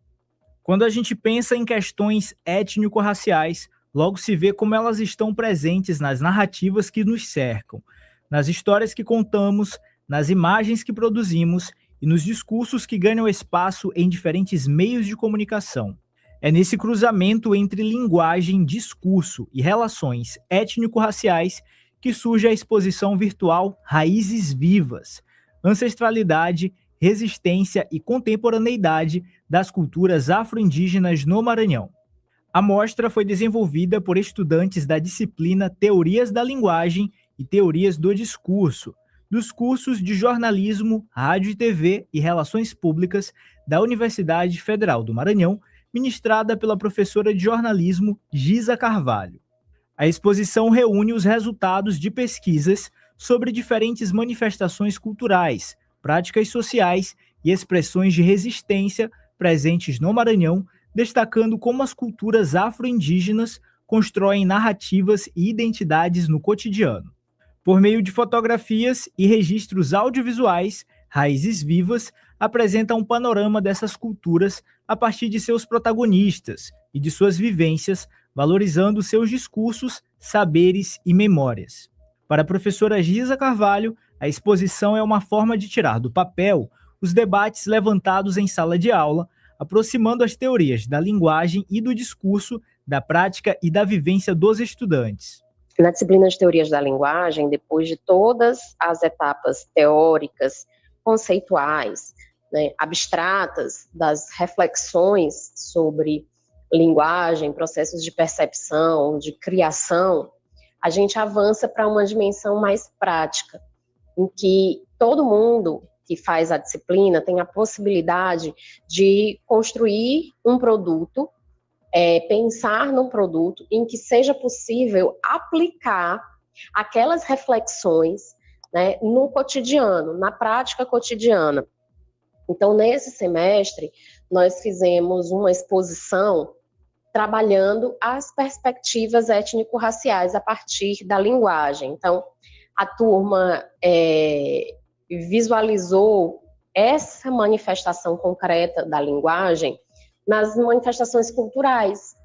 Quando a gente pensa em questões étnico-raciais, logo se vê como elas estão presentes nas narrativas que nos cercam, nas histórias que contamos, nas imagens que produzimos e nos discursos que ganham espaço em diferentes meios de comunicação. É nesse cruzamento entre linguagem, discurso e relações étnico-raciais que surge a exposição virtual Raízes Vivas, Ancestralidade, Resistência e Contemporaneidade das Culturas Afro-Indígenas no Maranhão. A mostra foi desenvolvida por estudantes da disciplina Teorias da Linguagem e Teorias do Discurso, dos cursos de Jornalismo, Rádio e TV e Relações Públicas da Universidade Federal do Maranhão, ministrada pela professora de jornalismo Gisa Carvalho. A exposição reúne os resultados de pesquisas sobre diferentes manifestações culturais, práticas sociais e expressões de resistência presentes no Maranhão, destacando como as culturas afro-indígenas constroem narrativas e identidades no cotidiano. Por meio de fotografias e registros audiovisuais, Raízes Vivas apresenta um panorama dessas culturas a partir de seus protagonistas e de suas vivências, valorizando seus discursos, saberes e memórias. Para a professora Gisa Carvalho, a exposição é uma forma de tirar do papel os debates levantados em sala de aula, aproximando as teorias da linguagem e do discurso, da prática e da vivência dos estudantes. Na disciplina de Teorias da Linguagem, depois de todas as etapas teóricas, conceituais, abstratas, das reflexões sobre linguagem, processos de percepção, de criação, a gente avança para uma dimensão mais prática, em que todo mundo que faz a disciplina tem a possibilidade de construir um produto, pensar num produto em que seja possível aplicar aquelas reflexões, no cotidiano, na prática cotidiana. Então, nesse semestre, nós fizemos uma exposição trabalhando as perspectivas étnico-raciais a partir da linguagem. Então, a turma visualizou essa manifestação concreta da linguagem nas manifestações culturais,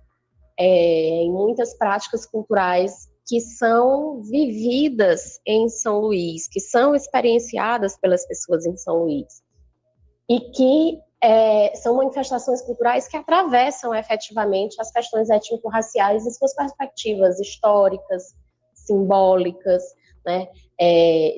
em muitas práticas culturais que são vividas em São Luís, que são experienciadas pelas pessoas em São Luís, e que são manifestações culturais que atravessam efetivamente as questões étnico-raciais e suas perspectivas históricas, simbólicas,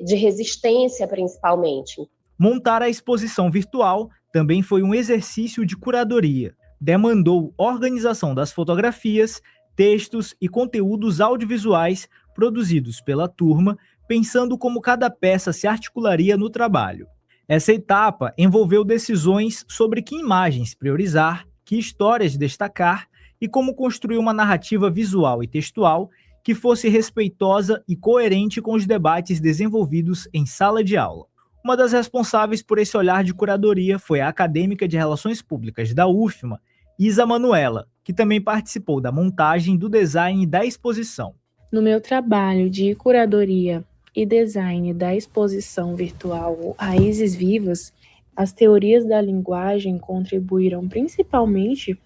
de resistência principalmente. Montar a exposição virtual também foi um exercício de curadoria. Demandou organização das fotografias, textos e conteúdos audiovisuais produzidos pela turma, pensando como cada peça se articularia no trabalho. Essa etapa envolveu decisões sobre que imagens priorizar, que histórias destacar e como construir uma narrativa visual e textual que fosse respeitosa e coerente com os debates desenvolvidos em sala de aula. Uma das responsáveis por esse olhar de curadoria foi a acadêmica de Relações Públicas da UFMA, Isa Manuela, que também participou da montagem do design da exposição. No meu trabalho de curadoria e design da exposição virtual Raízes Vivas, as teorias da linguagem contribuíram principalmente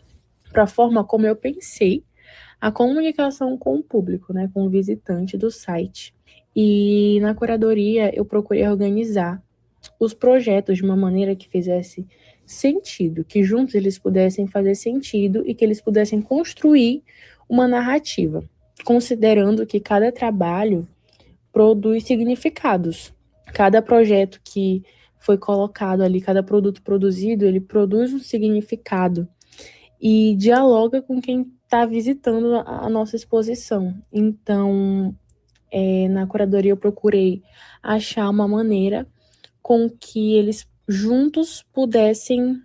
para a forma como eu pensei a comunicação com o público, né, com o visitante do site. E na curadoria eu procurei organizar os projetos de uma maneira que fizesse sentido, que juntos eles pudessem fazer sentido e que eles pudessem construir uma narrativa, considerando que cada trabalho produz significados. Cada projeto que foi colocado ali, cada produto produzido, ele produz um significado e dialoga com quem está visitando a nossa exposição. Então, na curadoria eu procurei achar uma maneira com que eles juntos pudessem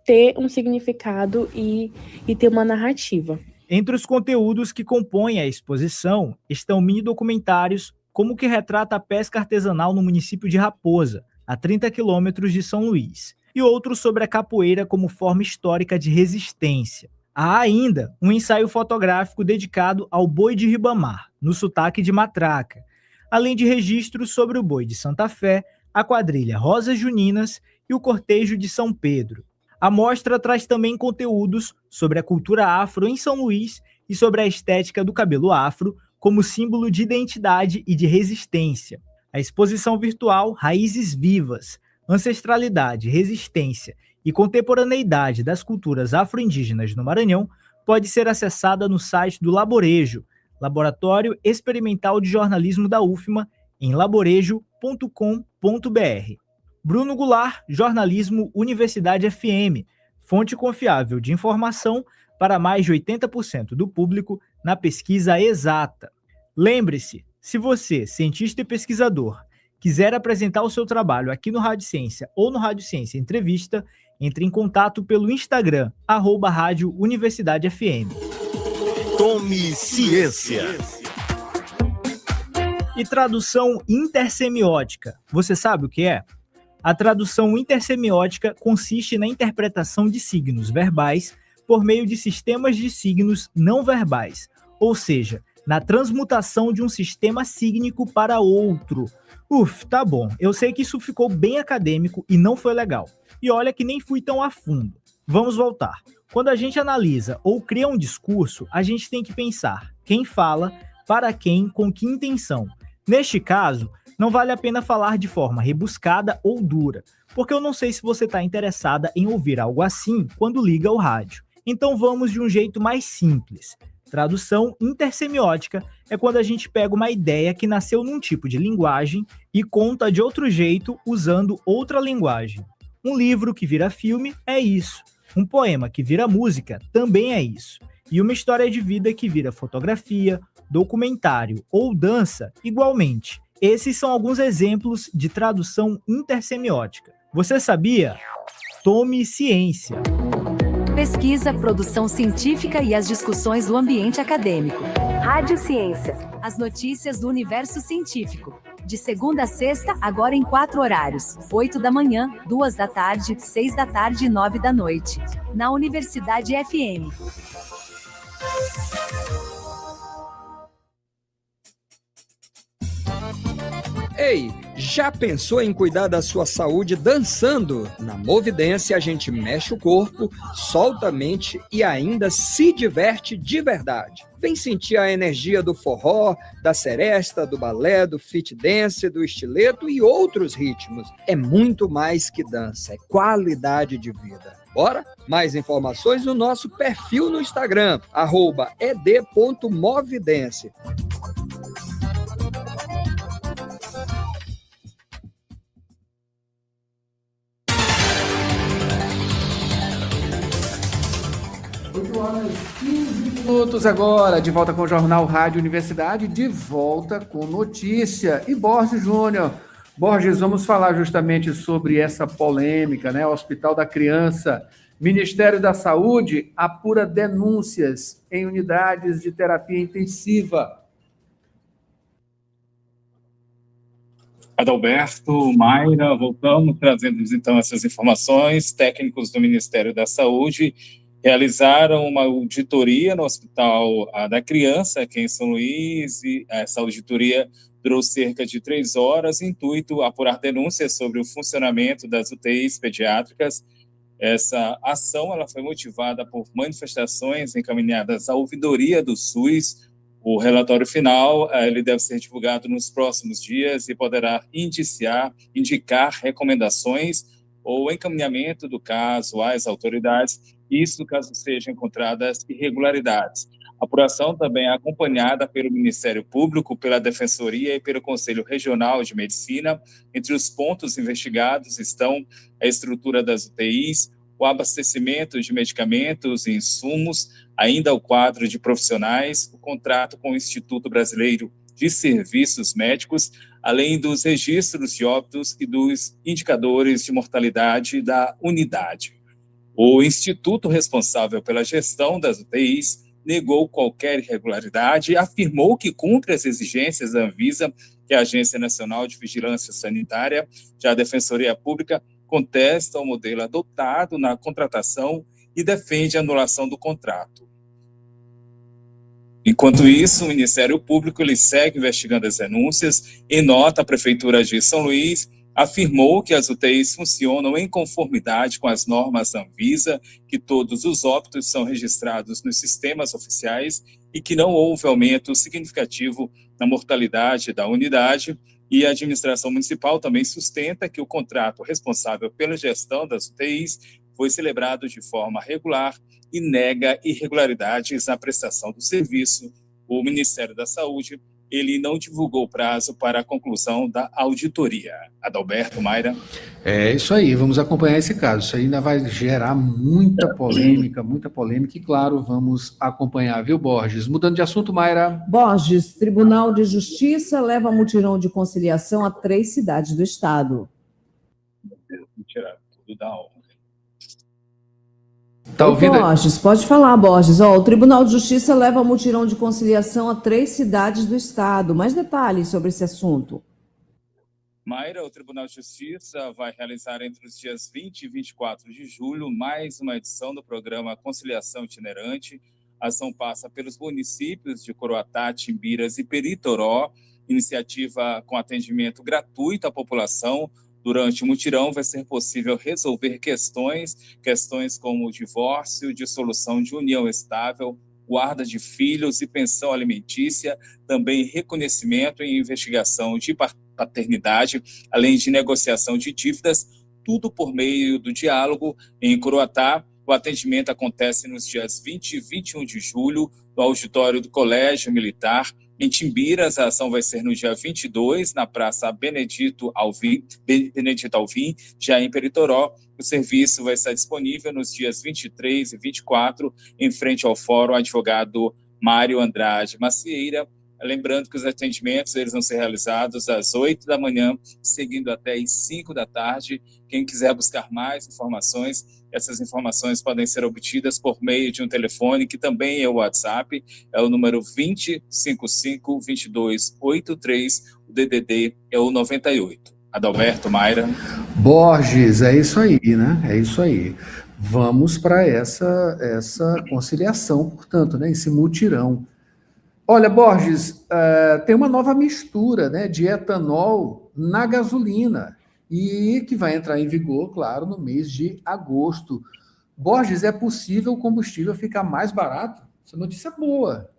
ter um significado e ter uma narrativa. Entre os conteúdos que compõem a exposição estão mini-documentários como o que retrata a pesca artesanal no município de Raposa, a 30 quilômetros de São Luís, e outros sobre a capoeira como forma histórica de resistência. Há ainda um ensaio fotográfico dedicado ao boi de Ribamar, no sotaque de matraca, além de registros sobre o boi de Santa Fé, a quadrilha Rosas Juninas e o cortejo de São Pedro. A mostra traz também conteúdos sobre a cultura afro em São Luís e sobre a estética do cabelo afro como símbolo de identidade e de resistência. A exposição virtual Raízes Vivas, Ancestralidade, Resistência e Contemporaneidade das Culturas Afro-Indígenas no Maranhão pode ser acessada no site do Laborejo, Laboratório Experimental de Jornalismo da UFMA, em laborejo.com.br. Bruno Goulart, Jornalismo Universidade FM, fonte confiável de informação para mais de 80% do público na pesquisa exata. Lembre-se, se você, cientista e pesquisador, quiser apresentar o seu trabalho aqui no Rádio Ciência ou no Rádio Ciência Entrevista, entre em contato pelo Instagram, @Rádio Universidade FM. Tome Ciência. E tradução intersemiótica, você sabe o que é? A tradução intersemiótica consiste na interpretação de signos verbais por meio de sistemas de signos não verbais, ou seja, na transmutação de um sistema sígnico para outro. Tá bom, eu sei que isso ficou bem acadêmico e não foi legal. E olha que nem fui tão a fundo. Vamos voltar. Quando a gente analisa ou cria um discurso, a gente tem que pensar quem fala, para quem, com que intenção. Neste caso, não vale a pena falar de forma rebuscada ou dura, porque eu não sei se você está interessada em ouvir algo assim quando liga o rádio. Então vamos de um jeito mais simples. Tradução intersemiótica é quando a gente pega uma ideia que nasceu num tipo de linguagem e conta de outro jeito usando outra linguagem. Um livro que vira filme é isso. Um poema que vira música também é isso. E uma história de vida que vira fotografia, documentário ou dança, igualmente. Esses são alguns exemplos de tradução intersemiótica. Você sabia? Tome ciência. Pesquisa, produção científica e as discussões do ambiente acadêmico. Rádio Ciência. As notícias do universo científico. De segunda a sexta, agora em 4 horários. 8 da manhã, 2 da tarde, 6 da tarde e 9 da noite. Na Universidade FM. Ei, já pensou em cuidar da sua saúde dançando? Na Movidência a gente mexe o corpo, solta a mente e ainda se diverte de verdade. Vem sentir a energia do forró, da seresta, do balé, do fit dance, do estileto e outros ritmos. É muito mais que dança, é qualidade de vida. Bora? Mais informações no nosso perfil no Instagram, @ed.movidence. Minutos agora, de volta com o Jornal Rádio Universidade, de volta com notícia. E Borges Júnior. Borges, vamos falar justamente sobre essa polêmica, né? Hospital da Criança, Ministério da Saúde apura denúncias em unidades de terapia intensiva. Adalberto, Mayra, voltamos trazendo então essas informações. Técnicos do Ministério da Saúde realizaram uma auditoria no Hospital da Criança, aqui em São Luís, e essa auditoria durou cerca de 3 horas, intuito apurar denúncias sobre o funcionamento das UTIs pediátricas. Essa ação ela foi motivada por manifestações encaminhadas à ouvidoria do SUS. O relatório final ele deve ser divulgado nos próximos dias e poderá indicar recomendações ou encaminhamento do caso às autoridades, isso caso sejam encontradas irregularidades. A apuração também é acompanhada pelo Ministério Público, pela Defensoria e pelo Conselho Regional de Medicina. Entre os pontos investigados estão a estrutura das UTIs, o abastecimento de medicamentos e insumos, ainda o quadro de profissionais, o contrato com o Instituto Brasileiro de Serviços Médicos, além dos registros de óbitos e dos indicadores de mortalidade da unidade. O instituto responsável pela gestão das UTIs negou qualquer irregularidade e afirmou que cumpre as exigências da Anvisa, que é a Agência Nacional de Vigilância Sanitária. Já a Defensoria Pública contesta o modelo adotado na contratação e defende a anulação do contrato. Enquanto isso, o Ministério Público ele segue investigando as denúncias. Em nota, a Prefeitura de São Luís afirmou que as UTIs funcionam em conformidade com as normas da Anvisa, que todos os óbitos são registrados nos sistemas oficiais e que não houve aumento significativo na mortalidade da unidade. E a administração municipal também sustenta que o contrato responsável pela gestão das UTIs foi celebrado de forma regular e nega irregularidades na prestação do serviço. O Ministério da Saúde ele não divulgou o prazo para a conclusão da auditoria. Adalberto, Mayra. É isso aí, vamos acompanhar esse caso. Isso aí ainda vai gerar muita polêmica, e claro, vamos acompanhar, viu, Borges? Mudando de assunto, Mayra. Borges, Tribunal de Justiça leva mutirão de conciliação a 3 cidades do estado. Vou tirar tudo da ordem. Tá ouvindo? Borges, pode falar, Borges. O Tribunal de Justiça leva mutirão de conciliação a 3 cidades do estado. Mais detalhes sobre esse assunto. Mayra, o Tribunal de Justiça vai realizar entre os dias 20 e 24 de julho mais uma edição do programa Conciliação Itinerante. A ação passa pelos municípios de Coroatá, Timbiras e Peritoró, iniciativa com atendimento gratuito à população. Durante o mutirão vai ser possível resolver questões como divórcio, dissolução de união estável, guarda de filhos e pensão alimentícia, também reconhecimento e investigação de paternidade, além de negociação de dívidas, tudo por meio do diálogo. Em Coroatá, o atendimento acontece nos dias 20 e 21 de julho, no auditório do Colégio Militar. Em Timbiras, a ação vai ser no dia 22, na Praça Benedito Alvim. Já em Peritoró, o serviço vai estar disponível nos dias 23 e 24, em frente ao Fórum Advogado Mário Andrade Macieira. Lembrando que os atendimentos eles vão ser realizados às 8 da manhã, seguindo até às 5 da tarde. Quem quiser buscar mais informações, essas informações podem ser obtidas por meio de um telefone, que também é o WhatsApp, é o número 2055-2283, o DDD é o 98. Adalberto, Mayra. Borges, é isso aí, né? É isso aí. Vamos para essa conciliação, portanto, né? Esse mutirão. Olha, Borges, tem uma nova mistura, né, de etanol na gasolina e que vai entrar em vigor, claro, no mês de agosto. Borges, é possível o combustível ficar mais barato? Essa notícia é boa.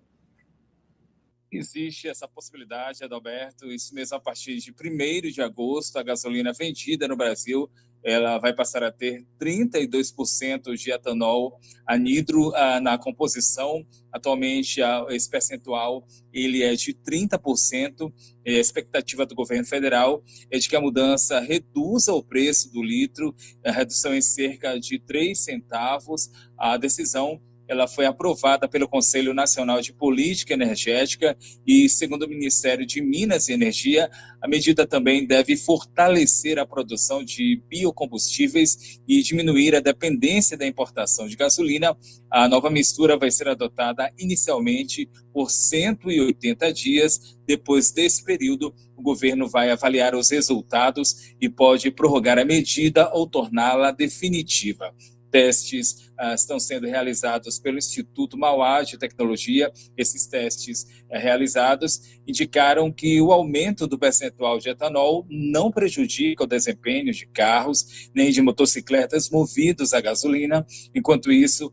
Existe essa possibilidade, Adalberto, isso mesmo a partir de 1º de agosto, a gasolina vendida no Brasil ela vai passar a ter 32% de etanol anidro na composição. Atualmente, esse percentual ele é de 30%. A expectativa do governo federal é de que a mudança reduza o preço do litro, a redução em cerca de 3 centavos. A decisão ela foi aprovada pelo Conselho Nacional de Política Energética e, segundo o Ministério de Minas e Energia, a medida também deve fortalecer a produção de biocombustíveis e diminuir a dependência da importação de gasolina. A nova mistura vai ser adotada inicialmente por 180 dias. Depois desse período, o governo vai avaliar os resultados e pode prorrogar a medida ou torná-la definitiva. Testes estão sendo realizados pelo Instituto Mauá de Tecnologia. Esses testes realizados indicaram que o aumento do percentual de etanol não prejudica o desempenho de carros nem de motocicletas movidos a gasolina. Enquanto isso,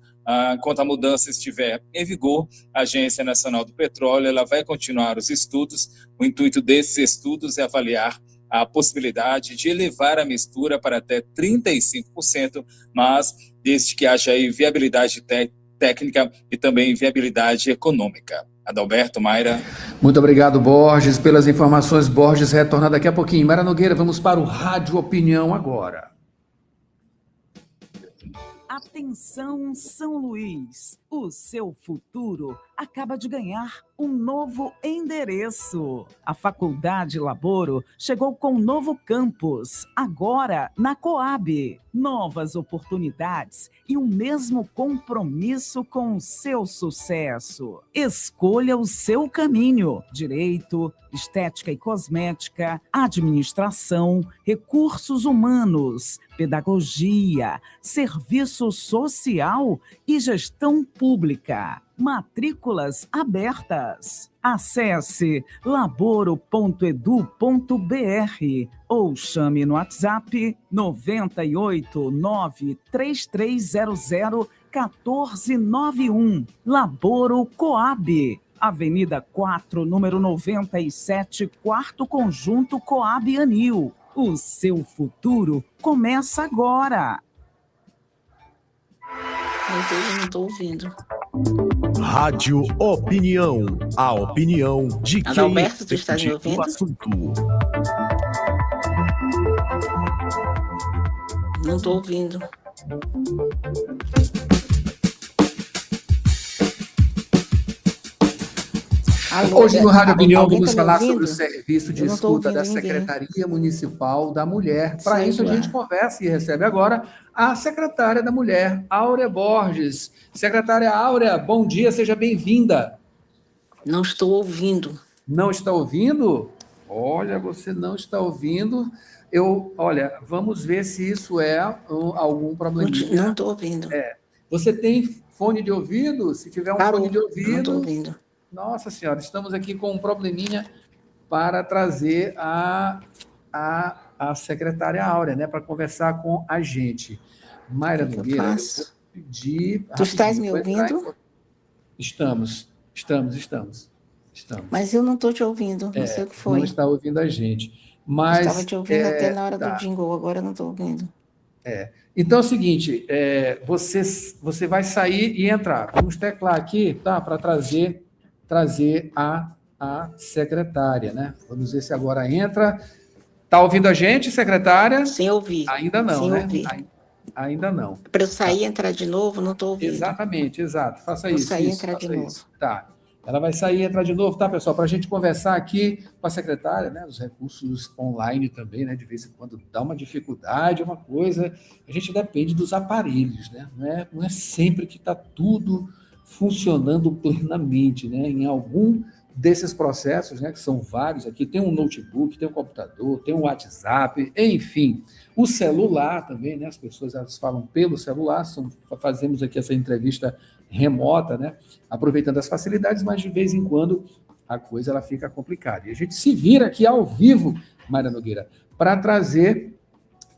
enquanto a mudança estiver em vigor, a Agência Nacional do Petróleo ela vai continuar os estudos. O intuito desses estudos é avaliar a possibilidade de elevar a mistura para até 35%, mas desde que haja aí viabilidade técnica e também viabilidade econômica. Adalberto, Mayra. Muito obrigado, Borges, pelas informações. Borges retorna daqui a pouquinho. Mayra Nogueira, vamos para o Rádio Opinião agora. Atenção, São Luís! O seu futuro acaba de ganhar um novo endereço. A Faculdade Laboro chegou com um novo campus, agora na Coab. Novas oportunidades e o mesmo compromisso com o seu sucesso. Escolha o seu caminho: direito, estética e cosmética, administração, recursos humanos, pedagogia, serviço social e gestão pública. Matrículas abertas. Acesse laboro.edu.br ou chame no WhatsApp 989-3300-1491. Laboro Coab. Avenida 4, número 97, quarto conjunto Coab Anil. O seu futuro começa agora. Não estou ouvindo. Rádio Opinião. A opinião de quem Adalberto, tu estás me ouvindo? o assunto. Não estou ouvindo. Hoje no Rádio Opinião vamos tá falar sobre o serviço de escuta da Secretaria Municipal da Mulher. Para isso a gente conversa e recebe agora a secretária da Mulher, Áurea Borges. Secretária Áurea, bom dia, seja bem-vinda. Não estou ouvindo. Não está ouvindo? Olha, você não está ouvindo. Olha, vamos ver se isso é algum probleminha. Não estou ouvindo. Você tem fone de ouvido? Se tiver um fone de ouvido... Não estou ouvindo. Nossa Senhora, estamos aqui com um probleminha para trazer a secretária Áurea, né, para conversar com a gente. Mayra Nogueira, eu vou pedir... Tu estás me ouvindo? Estamos. Mas eu não estou te ouvindo, não sei o que foi. Não está ouvindo a gente. Mas, eu estava te ouvindo até na hora do jingle, agora eu não estou ouvindo. Então é o seguinte, você vai sair e entrar. Vamos teclar aqui, tá, para trazer a secretária, né? Vamos ver se agora entra. Está ouvindo a gente, secretária? Sem ouvir. Ainda não, sem né? Ouvir. Ainda não. Para eu sair e entrar de novo, não estou ouvindo. Exatamente, exato. Faça Vou isso. sair e entrar de novo. Tá. Ela vai sair e entrar de novo, tá, pessoal? Para a gente conversar aqui com a secretária, né? Os recursos online também, né? De vez em quando dá uma dificuldade, uma coisa. A gente depende dos aparelhos, né? Não é sempre que está tudo funcionando plenamente, né? Em algum desses processos, né, que são vários aqui, tem um notebook, tem um computador, tem um WhatsApp, enfim, o celular também, né? As pessoas elas falam pelo celular, fazemos aqui essa entrevista remota, né? Aproveitando as facilidades, mas de vez em quando a coisa ela fica complicada. E a gente se vira aqui ao vivo, Mayra Nogueira, para trazer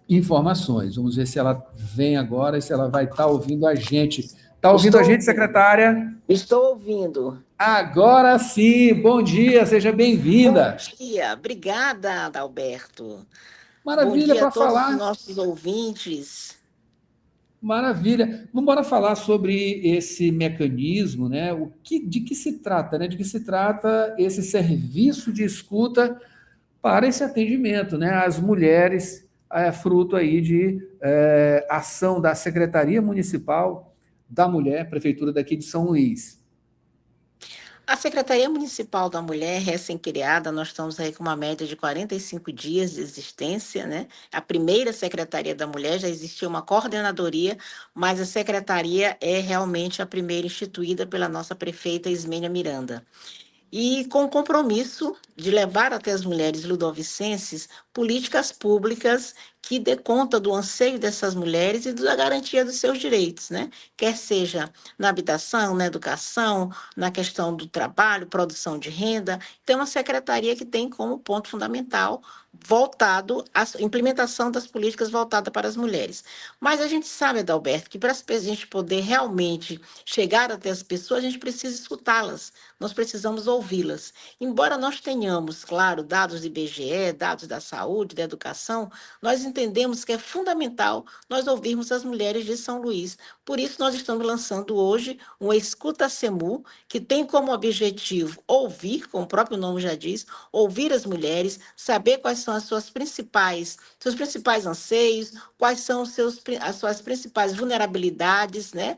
informações. Vamos ver se ela vem agora e se ela vai estar ouvindo a gente. Está ouvindo a gente, secretária? Estou ouvindo. Agora sim, bom dia, seja bem-vinda. Bom dia, obrigada, Adalberto. Maravilha para falar. Bom dia a todos os nossos ouvintes. Maravilha. Vamos embora falar sobre esse mecanismo, né? De que se trata, né? De que se trata esse serviço de escuta para esse atendimento, né? As mulheres, fruto aí de ação da Secretaria Municipal da Mulher, Prefeitura daqui de São Luís. A Secretaria Municipal da Mulher, recém-criada, nós estamos aí com uma média de 45 dias de existência, né? A primeira Secretaria da Mulher, já existia uma coordenadoria, mas a Secretaria é realmente a primeira instituída pela nossa prefeita Ismênia Miranda. E com o compromisso de levar até as mulheres ludovicenses políticas públicas que dê conta do anseio dessas mulheres e da garantia dos seus direitos, né? Quer seja na habitação, na educação, na questão do trabalho, produção de renda. Então, uma secretaria que tem como ponto fundamental voltado à implementação das políticas voltadas para as mulheres. Mas a gente sabe, Adalberto, que para a gente poder realmente chegar até as pessoas, a gente precisa escutá-las, nós precisamos ouvi-las. Embora nós tenhamos, claro, dados do IBGE, dados da saúde, da educação, nós entendemos que é fundamental nós ouvirmos as mulheres de São Luís. Por isso, nós estamos lançando hoje um Escuta SEMU, que tem como objetivo ouvir, como o próprio nome já diz, ouvir as mulheres, saber quais são as seus principais anseios, quais são as suas principais vulnerabilidades, né?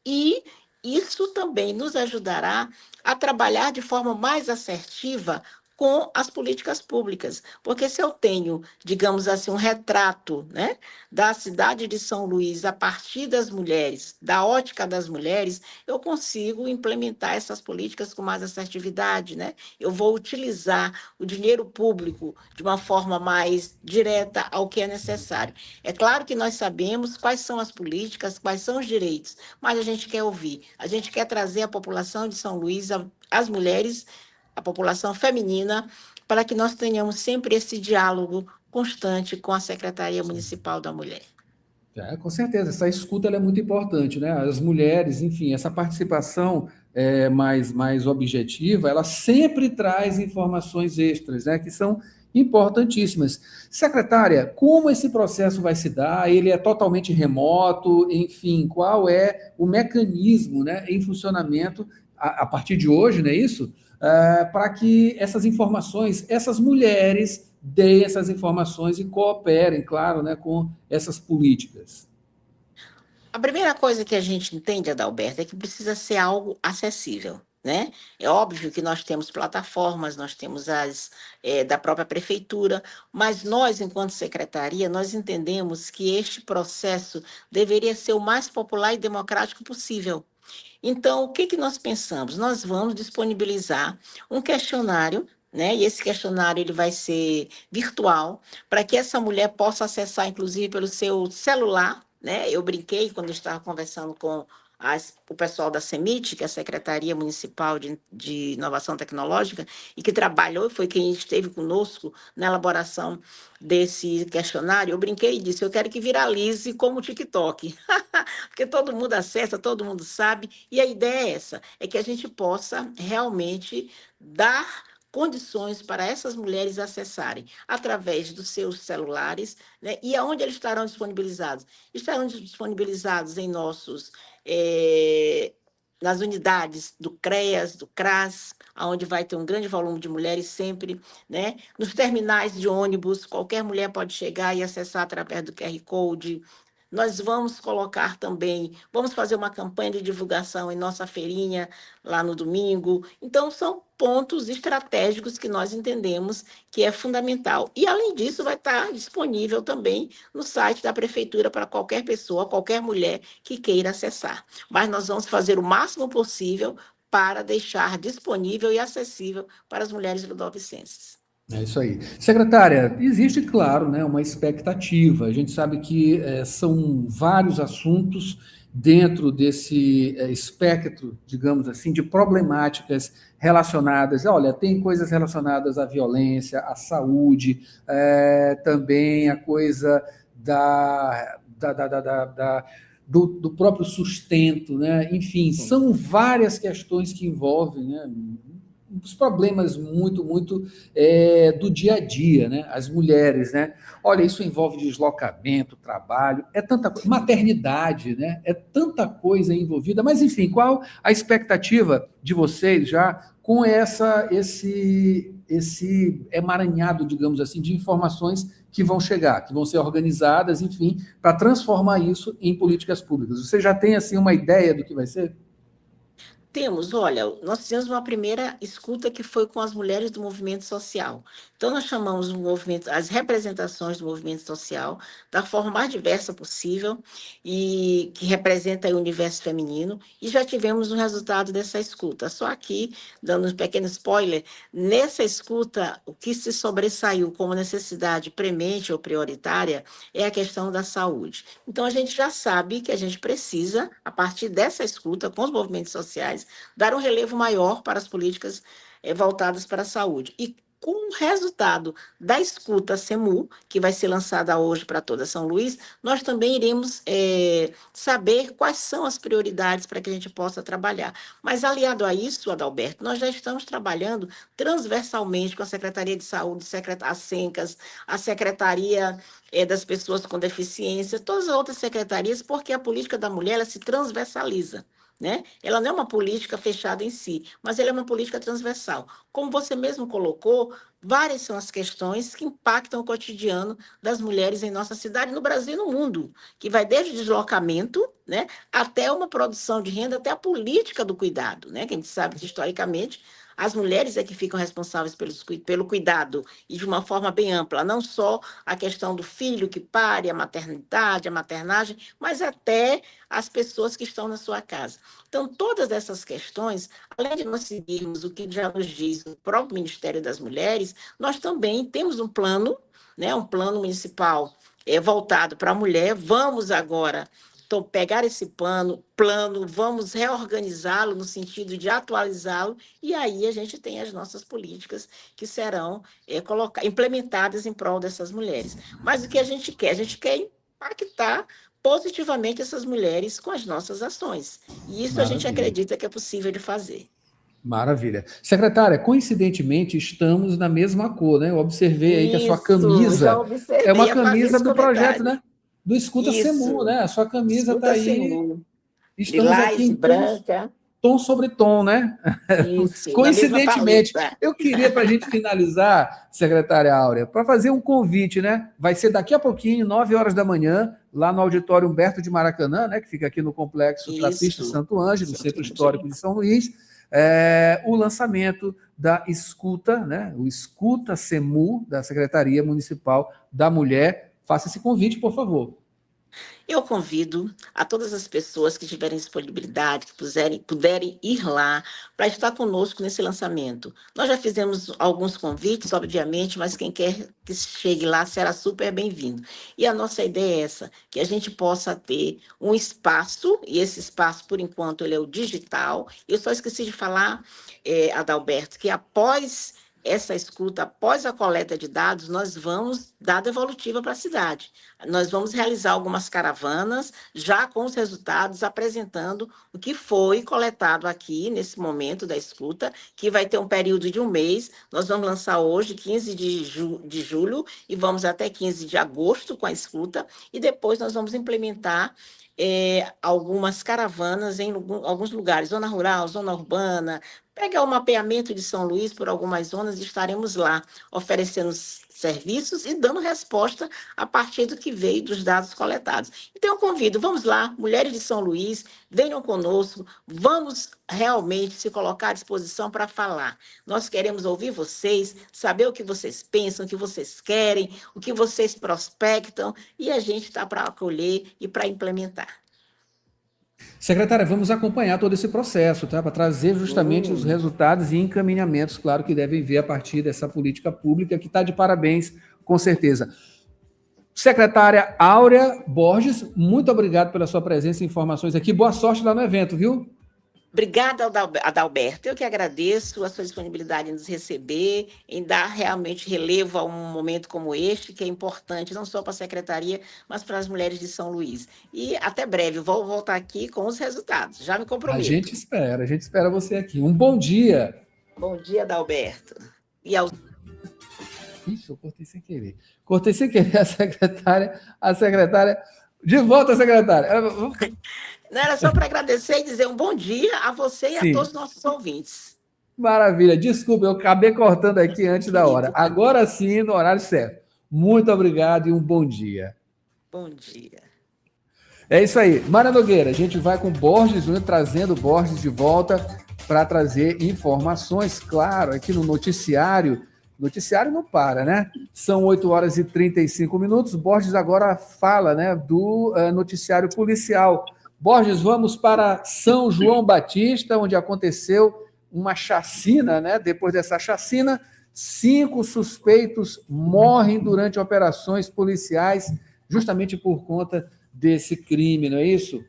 E isso também nos ajudará a trabalhar de forma mais assertiva com as políticas públicas. Porque se eu tenho, digamos assim, um retrato, né, da cidade de São Luís a partir das mulheres, da ótica das mulheres, eu consigo implementar essas políticas com mais assertividade, né? Eu vou utilizar o dinheiro público de uma forma mais direta ao que é necessário. É claro que nós sabemos quais são as políticas, quais são os direitos, mas a gente quer ouvir, a gente quer trazer a população de São Luís, as mulheres, a população feminina, para que nós tenhamos sempre esse diálogo constante com a Secretaria Municipal da Mulher. Com certeza, essa escuta ela é muito importante, né? As mulheres, enfim, essa participação mais objetiva, ela sempre traz informações extras, né? Que são importantíssimas. Secretária, como esse processo vai se dar? Ele é totalmente remoto? Enfim, qual é o mecanismo, né, em funcionamento a partir de hoje, não é isso? Para que essas informações, essas mulheres deem essas informações e cooperem, claro, né, com essas políticas. A primeira coisa que a gente entende, Adalberto, é que precisa ser algo acessível, né? É óbvio que nós temos plataformas, nós temos as da própria prefeitura, mas nós, enquanto secretaria, nós entendemos que este processo deveria ser o mais popular e democrático possível. Então, o que nós pensamos? Nós vamos disponibilizar um questionário, né? E esse questionário ele vai ser virtual, para que essa mulher possa acessar, inclusive, pelo seu celular, né? Eu brinquei quando eu estava conversando com o pessoal da CEMIT, que é a Secretaria Municipal de Inovação Tecnológica, e que trabalhou, foi quem esteve conosco na elaboração desse questionário. Eu brinquei e disse, eu quero que viralize como o TikTok, porque todo mundo acessa, todo mundo sabe, e a ideia é essa, é que a gente possa realmente dar condições para essas mulheres acessarem através dos seus celulares, né? E aonde eles estarão disponibilizados? Estarão disponibilizados em nas unidades do CREAS, do CRAS, onde vai ter um grande volume de mulheres sempre, né? Nos terminais de ônibus, qualquer mulher pode chegar e acessar através do QR Code. Nós vamos colocar também, vamos fazer uma campanha de divulgação em nossa feirinha, lá no domingo. Então, são pontos estratégicos que nós entendemos que é fundamental. E, além disso, vai estar disponível também no site da Prefeitura para qualquer pessoa, qualquer mulher que queira acessar. Mas nós vamos fazer o máximo possível para deixar disponível e acessível para as mulheres ludovicenses. É isso aí. Secretária, existe, claro, né, uma expectativa. A gente sabe que são vários assuntos dentro desse espectro, digamos assim, de problemáticas relacionadas. Olha, tem coisas relacionadas à violência, à saúde, também a coisa do próprio sustento, né? Enfim, são várias questões que envolvem, né, os problemas muito do dia a dia, né? As mulheres, né? Olha, isso envolve deslocamento, trabalho, é tanta coisa, maternidade, né? É tanta coisa envolvida, mas enfim, qual a expectativa de vocês já com esse esse emaranhado, digamos assim, de informações que vão chegar, que vão ser organizadas, enfim, para transformar isso em políticas públicas. Você já tem, assim, uma ideia do que vai ser? Temos, olha, nós fizemos uma primeira escuta que foi com as mulheres do movimento social. Então, nós chamamos o movimento, as representações do movimento social da forma mais diversa possível e que representa aí o universo feminino, e já tivemos o resultado dessa escuta. Só aqui, dando um pequeno spoiler, nessa escuta, o que se sobressaiu como necessidade premente ou prioritária é a questão da saúde. Então, a gente já sabe que a gente precisa, a partir dessa escuta com os movimentos sociais, dar um relevo maior para as políticas voltadas para a saúde. E com o resultado da escuta SEMU, que vai ser lançada hoje para toda São Luís, nós também iremos saber quais são as prioridades para que a gente possa trabalhar. Mas, aliado a isso, Adalberto, nós já estamos trabalhando transversalmente com a Secretaria de Saúde, as SENCAS, a Secretaria das Pessoas com Deficiência, todas as outras secretarias, porque a política da mulher ela se transversaliza. Né? Ela não é uma política fechada em si, mas ela é uma política transversal. Como você mesmo colocou, várias são as questões que impactam o cotidiano das mulheres em nossa cidade, no Brasil e no mundo, que vai desde o deslocamento, né, até uma produção de renda, até a política do cuidado, né, que a gente sabe que, historicamente, as mulheres é que ficam responsáveis pelo cuidado, e de uma forma bem ampla, não só a questão do filho que pare, a maternidade, a maternagem, mas até as pessoas que estão na sua casa. Então, todas essas questões, além de nós seguirmos o que já nos diz o próprio Ministério das Mulheres, nós também temos um plano, né, um plano municipal voltado para a mulher. Vamos agora pegar esse plano, vamos reorganizá-lo no sentido de atualizá-lo, e aí a gente tem as nossas políticas que serão implementadas em prol dessas mulheres. Mas o que a gente quer? A gente quer impactar positivamente essas mulheres com as nossas ações. E isso a gente acredita que é possível de fazer. Maravilha. Secretária, coincidentemente, estamos na mesma cor, né? Eu observei aí que a sua camisa é uma camisa do projeto, né? Do Escuta SEMU, né? A sua camisa está aí. SEMU. Estamos aqui em branca. Tom sobre tom, né? Isso. Coincidentemente, eu queria, para a gente finalizar, secretária Áurea, para fazer um convite, né? Vai ser daqui a pouquinho, 9 horas da manhã, lá no auditório Humberto de Maracanã, né? Que fica aqui no Complexo Trapista Santo Ângelo, no Centro Histórico de São Luís, o lançamento da Escuta, né? O Escuta SEMU, da Secretaria Municipal da Mulher. Faça esse convite, por favor. Eu convido a todas as pessoas que tiverem disponibilidade, que puderem ir lá para estar conosco nesse lançamento. Nós já fizemos alguns convites, obviamente, mas quem quer que chegue lá será super bem-vindo. E a nossa ideia é essa, que a gente possa ter um espaço, e esse espaço, por enquanto, ele é o digital. Eu só esqueci de falar, Adalberto, que após essa escuta, após a coleta de dados, nós vamos dar devolutiva para a cidade. Nós vamos realizar algumas caravanas, já com os resultados, apresentando o que foi coletado aqui, nesse momento da escuta, que vai ter um período de um mês. Nós vamos lançar hoje, 15 de julho, e vamos até 15 de agosto com a escuta, e depois nós vamos implementar algumas caravanas em alguns lugares, zona rural, zona urbana. Pegar o mapeamento de São Luís por algumas zonas e estaremos lá oferecendo serviços e dando resposta a partir do que veio dos dados coletados. Então, eu convido, vamos lá, mulheres de São Luís, venham conosco, vamos realmente se colocar à disposição para falar. Nós queremos ouvir vocês, saber o que vocês pensam, o que vocês querem, o que vocês prospectam, e a gente está para acolher e para implementar. Secretária, vamos acompanhar todo esse processo, tá? Para trazer justamente os resultados e encaminhamentos, claro, que devem vir a partir dessa política pública, que está de parabéns, com certeza. Secretária Áurea Borges, muito obrigado pela sua presença e informações aqui. Boa sorte lá no evento, viu? Obrigada, Adalberto. Eu que agradeço a sua disponibilidade em nos receber, em dar realmente relevo a um momento como este, que é importante não só para a Secretaria, mas para as mulheres de São Luís. E até breve, vou voltar aqui com os resultados. Já me comprometo. A gente espera você aqui. Um bom dia. Bom dia, Adalberto. E aos... Ixi, eu cortei sem querer. Cortei sem querer a secretária. De volta, secretária. Não, era só para agradecer e dizer um bom dia a você e a todos os nossos ouvintes. Maravilha. Desculpa, eu acabei cortando aqui antes da hora. Agora sim, no horário certo. Muito obrigado e um bom dia. Bom dia. É isso aí. Mara Nogueira, a gente vai com Borges Júnior, trazendo Borges de volta para trazer informações, claro, aqui no noticiário. Noticiário não para, né? São 8 horas e 35 minutos. Borges agora fala, né, do noticiário policial. Borges, vamos para São João Batista, onde aconteceu uma chacina, né? Depois dessa chacina, 5 suspeitos morrem durante operações policiais, justamente por conta desse crime, não é isso?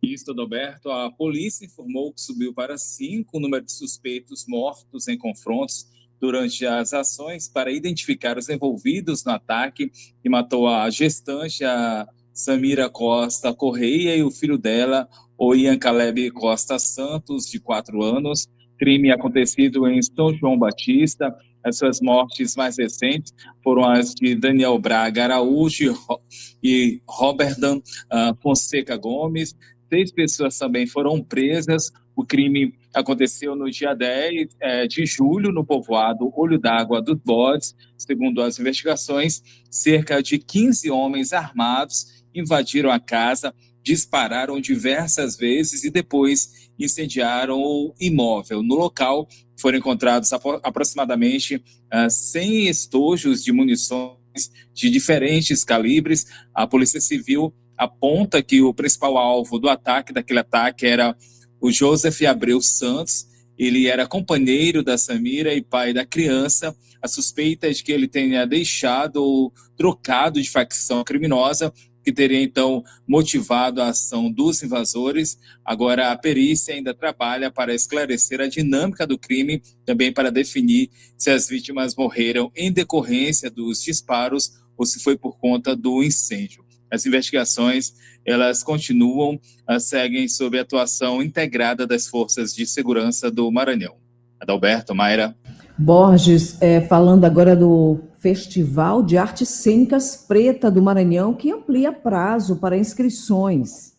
Isso, Adalberto. A polícia informou que subiu para 5 o número de suspeitos mortos em confrontos durante as ações para identificar os envolvidos no ataque que matou a gestante, a Samira Costa Correia, e o filho dela, o Ian Caleb Costa Santos, de 4 anos. Crime acontecido em São João Batista. As suas mortes mais recentes foram as de Daniel Braga Araújo e Robertan Fonseca Gomes. 6 pessoas também foram presas. O crime aconteceu no dia 10 de julho, no povoado Olho d'Água dos Bodes. Segundo as investigações, cerca de 15 homens armados invadiram a casa, dispararam diversas vezes e depois incendiaram o imóvel. No local foram encontrados aproximadamente 100 estojos de munições de diferentes calibres. A Polícia Civil aponta que o principal alvo daquele ataque era o Joseph Abreu Santos. Ele era companheiro da Samira e pai da criança. A suspeita é de que ele tenha deixado ou trocado de facção criminosa, que teria, então, motivado a ação dos invasores. Agora, a perícia ainda trabalha para esclarecer a dinâmica do crime, também para definir se as vítimas morreram em decorrência dos disparos ou se foi por conta do incêndio. As investigações, elas continuam, seguem sob a atuação integrada das forças de segurança do Maranhão. Adalberto, Mayra. Borges, falando agora do Festival de Artes Cênicas Preta do Maranhão, que amplia prazo para inscrições.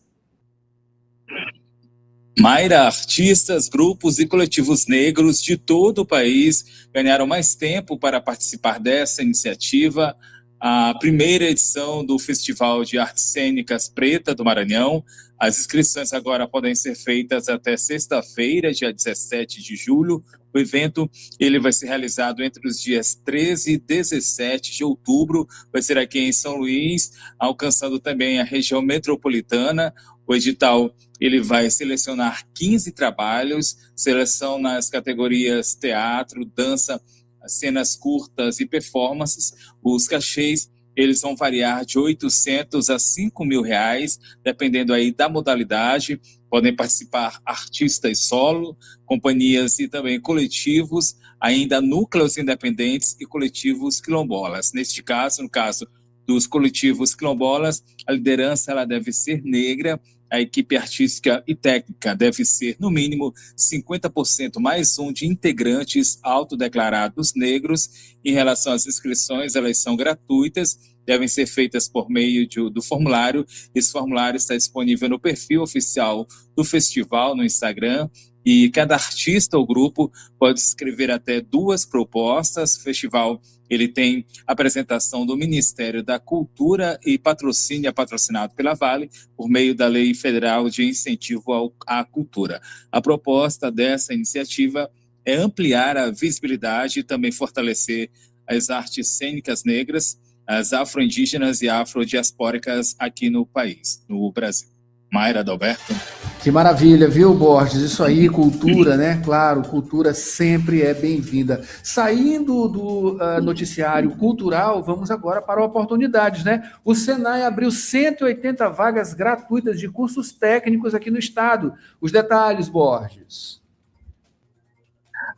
Mayra, artistas, grupos e coletivos negros de todo o país ganharam mais tempo para participar dessa iniciativa. A primeira edição do Festival de Artes Cênicas Preta do Maranhão. As inscrições agora podem ser feitas até sexta-feira, dia 17 de julho. O evento ele vai ser realizado entre os dias 13 e 17 de outubro. Vai ser aqui em São Luís, alcançando também a região metropolitana. O edital ele vai selecionar 15 trabalhos, seleção nas categorias teatro, dança, cenas curtas e performances. Os cachês eles vão variar de R$800 a R$5.000, dependendo aí da modalidade. Podem participar artistas solo, companhias e também coletivos, ainda núcleos independentes e coletivos quilombolas. Neste caso, no caso dos coletivos quilombolas, a liderança ela deve ser negra, a equipe artística e técnica deve ser, no mínimo, 50% mais um de integrantes autodeclarados negros. Em relação às inscrições, elas são gratuitas, devem ser feitas por meio do formulário. Esse formulário está disponível no perfil oficial do festival no Instagram, e cada artista ou grupo pode escrever até 2 propostas. O festival ele tem apresentação do Ministério da Cultura e patrocínio é patrocinado pela Vale por meio da Lei Federal de Incentivo à Cultura. A proposta dessa iniciativa é ampliar a visibilidade e também fortalecer as artes cênicas negras, as afro-indígenas e afrodiaspóricas aqui no país, no Brasil. Mayra, Adalberto. Que maravilha, viu, Borges? Isso aí, cultura, né? Claro, cultura sempre é bem-vinda. Saindo do noticiário cultural, vamos agora para oportunidades, né? O Senai abriu 180 vagas gratuitas de cursos técnicos aqui no estado. Os detalhes, Borges.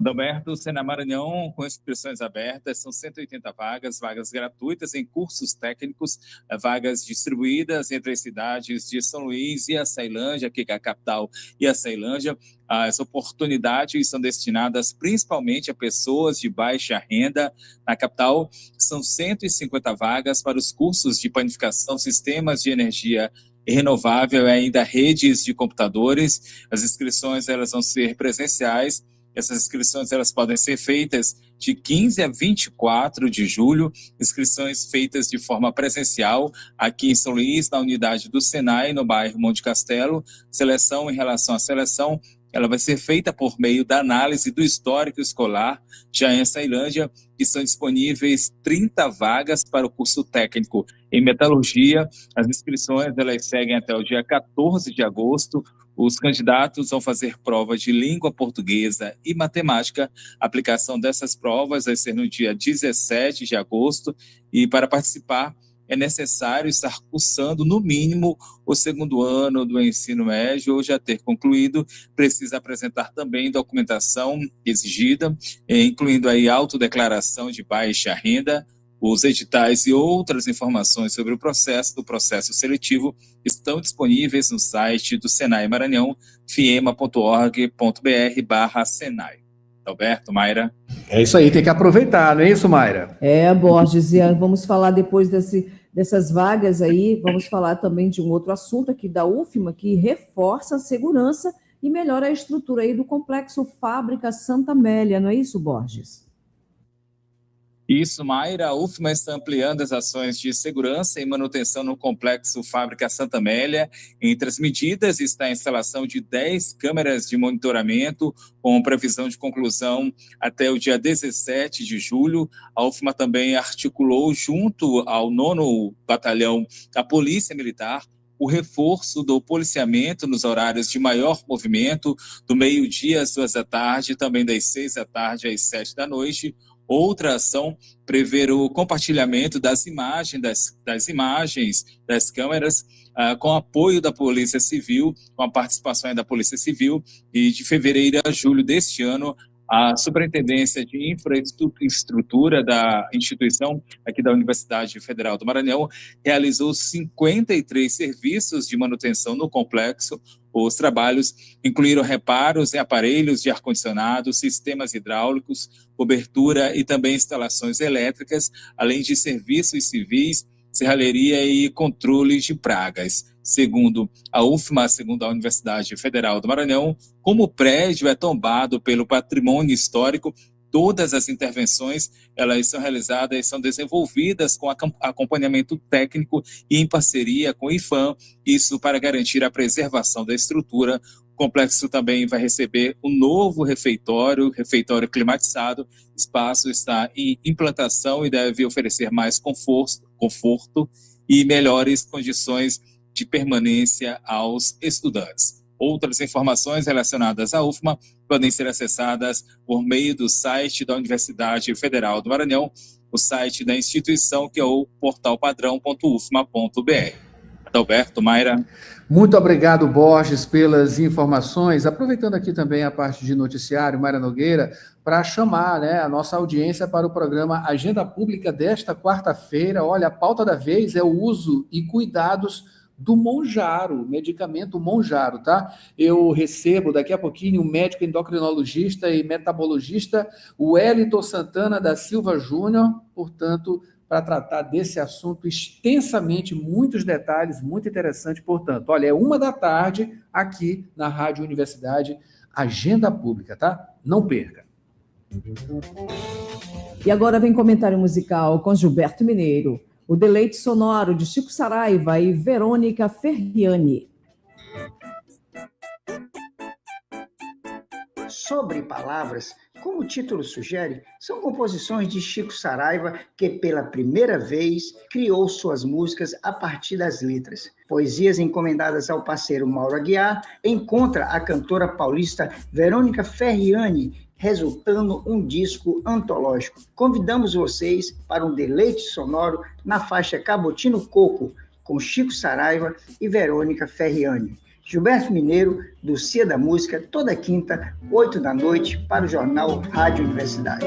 Adalberto, o Senai Maranhão, com inscrições abertas, são 180 vagas gratuitas em cursos técnicos, vagas distribuídas entre as cidades de São Luís e a Ceilândia, aqui que é a capital, e a Ceilândia. As oportunidades são destinadas principalmente a pessoas de baixa renda. Na capital, são 150 vagas para os cursos de panificação, sistemas de energia renovável e ainda redes de computadores. As inscrições elas vão ser presenciais Essas inscrições elas podem ser feitas de 15 a 24 de julho, inscrições feitas de forma presencial aqui em São Luís, na unidade do Senai, no bairro Monte Castelo. Seleção em relação à seleção, ela vai ser feita por meio da análise do histórico escolar. Já em Ceilândia, que são disponíveis 30 vagas para o curso técnico em metalurgia. As inscrições elas seguem até o dia 14 de agosto. Os candidatos vão fazer provas de língua portuguesa e matemática. A aplicação dessas provas vai ser no dia 17 de agosto. E para participar, é necessário estar cursando, no mínimo, o segundo ano do ensino médio ou já ter concluído. Precisa apresentar também documentação exigida, incluindo aí autodeclaração de baixa renda. Os editais e outras informações sobre o processo seletivo estão disponíveis no site do Senai Maranhão, fiema.org.br/Senai. Alberto, Mayra. É isso aí, tem que aproveitar, não é isso, Mayra? Borges, e vamos falar depois dessas vagas aí, vamos falar também de um outro assunto aqui da UFMA, que reforça a segurança e melhora a estrutura aí do Complexo Fábrica Santa Amélia, não é isso, Borges? Isso, Mayra. A UFMA está ampliando as ações de segurança e manutenção no Complexo Fábrica Santa Amélia. Entre as medidas está a instalação de 10 câmeras de monitoramento, com previsão de conclusão até o dia 17 de julho. A UFMA também articulou, junto ao 9º Batalhão da Polícia Militar, o reforço do policiamento nos horários de maior movimento, do meio-dia às 2 da tarde, também das 6 da tarde às 7 da noite. Outra ação prevê o compartilhamento das imagens das câmeras com apoio da Polícia Civil, com a participação da Polícia Civil. E de fevereiro a julho deste ano, a Superintendência de Infraestrutura da instituição aqui da Universidade Federal do Maranhão realizou 53 serviços de manutenção no complexo. Os trabalhos incluíram reparos em aparelhos de ar-condicionado, sistemas hidráulicos, cobertura e também instalações elétricas, além de serviços civis, serralheria e controle de pragas. Segundo a UFMA, segundo a Universidade Federal do Maranhão, como o prédio é tombado pelo patrimônio histórico, todas as intervenções elas são realizadas e são desenvolvidas com acompanhamento técnico e em parceria com o IFAM, isso para garantir a preservação da estrutura. O complexo também vai receber um novo refeitório climatizado. O espaço está em implantação e deve oferecer mais conforto e melhores condições de permanência aos estudantes. Outras informações relacionadas à UFMA podem ser acessadas por meio do site da Universidade Federal do Maranhão, o site da instituição, que é o portalpadrão.ufma.br. Adalberto, Mayra. Muito obrigado, Borges, pelas informações. Aproveitando aqui também a parte de noticiário, Mayra Nogueira, para chamar a nossa audiência para o programa Agenda Pública desta quarta-feira. Olha, a pauta da vez é o uso e cuidados do Monjaro, medicamento Monjaro, tá? Eu recebo daqui a pouquinho o médico endocrinologista e metabologista Wellington Santana da Silva Júnior, portanto, para tratar desse assunto extensamente, muitos detalhes, muito interessante, portanto. Olha, é 13h aqui na Rádio Universidade, Agenda Pública, tá? Não perca. E agora vem comentário musical com Gilberto Mineiro. O deleite sonoro de Chico Saraiva e Verônica Ferriani. Sobre palavras, como o título sugere, são composições de Chico Saraiva que, pela primeira vez, criou suas músicas a partir das letras. Poesias encomendadas ao parceiro Mauro Aguiar, encontra a cantora paulista Verônica Ferriani, resultando um disco antológico. Convidamos vocês para um deleite sonoro na faixa Cabotino Coco, com Chico Saraiva e Verônica Ferriani. Gilberto Mineiro, do Cia da Música, toda quinta, 8 da noite, para o jornal Rádio Universidade.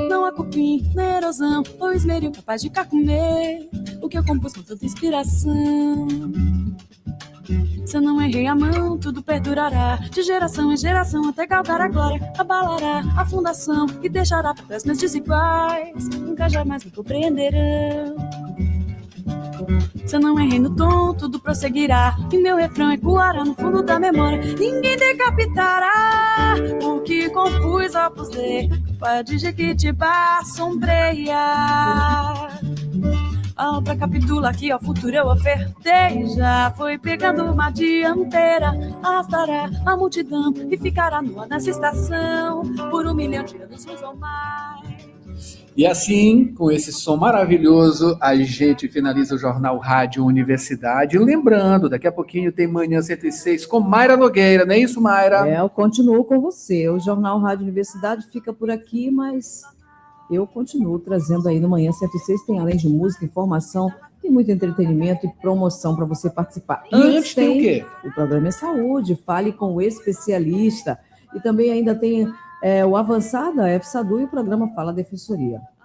Não há cupim, nem erosão, ou esmeril capaz de carcomer o que eu compus com tanta inspiração. Se eu não errei a mão, tudo perdurará, de geração em geração, até galgar a glória, abalará a fundação e deixará papéis meus desiguais, nunca jamais me compreenderão. Se eu não errei no tom, tudo prosseguirá. E meu refrão ecoará no fundo da memória. Ninguém decapitará o que compus Opus Dei. Pode Jequitibá sombreia. A obra capitula que ao futuro eu ofertei. Já foi pegando uma dianteira. Arrastará a multidão e ficará nua nessa estação por 1 milhão de anos ou mais. E assim, com esse som maravilhoso, a gente finaliza o Jornal Rádio Universidade. Lembrando, daqui a pouquinho tem Manhã 106 com Mayra Nogueira, não é isso, Mayra? Eu continuo com você. O Jornal Rádio Universidade fica por aqui, mas eu continuo trazendo aí no Manhã 106. Tem, além de música, informação, tem muito entretenimento e promoção para você participar. E antes tem o quê? O programa é Saúde, fale com o especialista. E também ainda tem o Avançada, FSADU e o programa Fala Defensoria.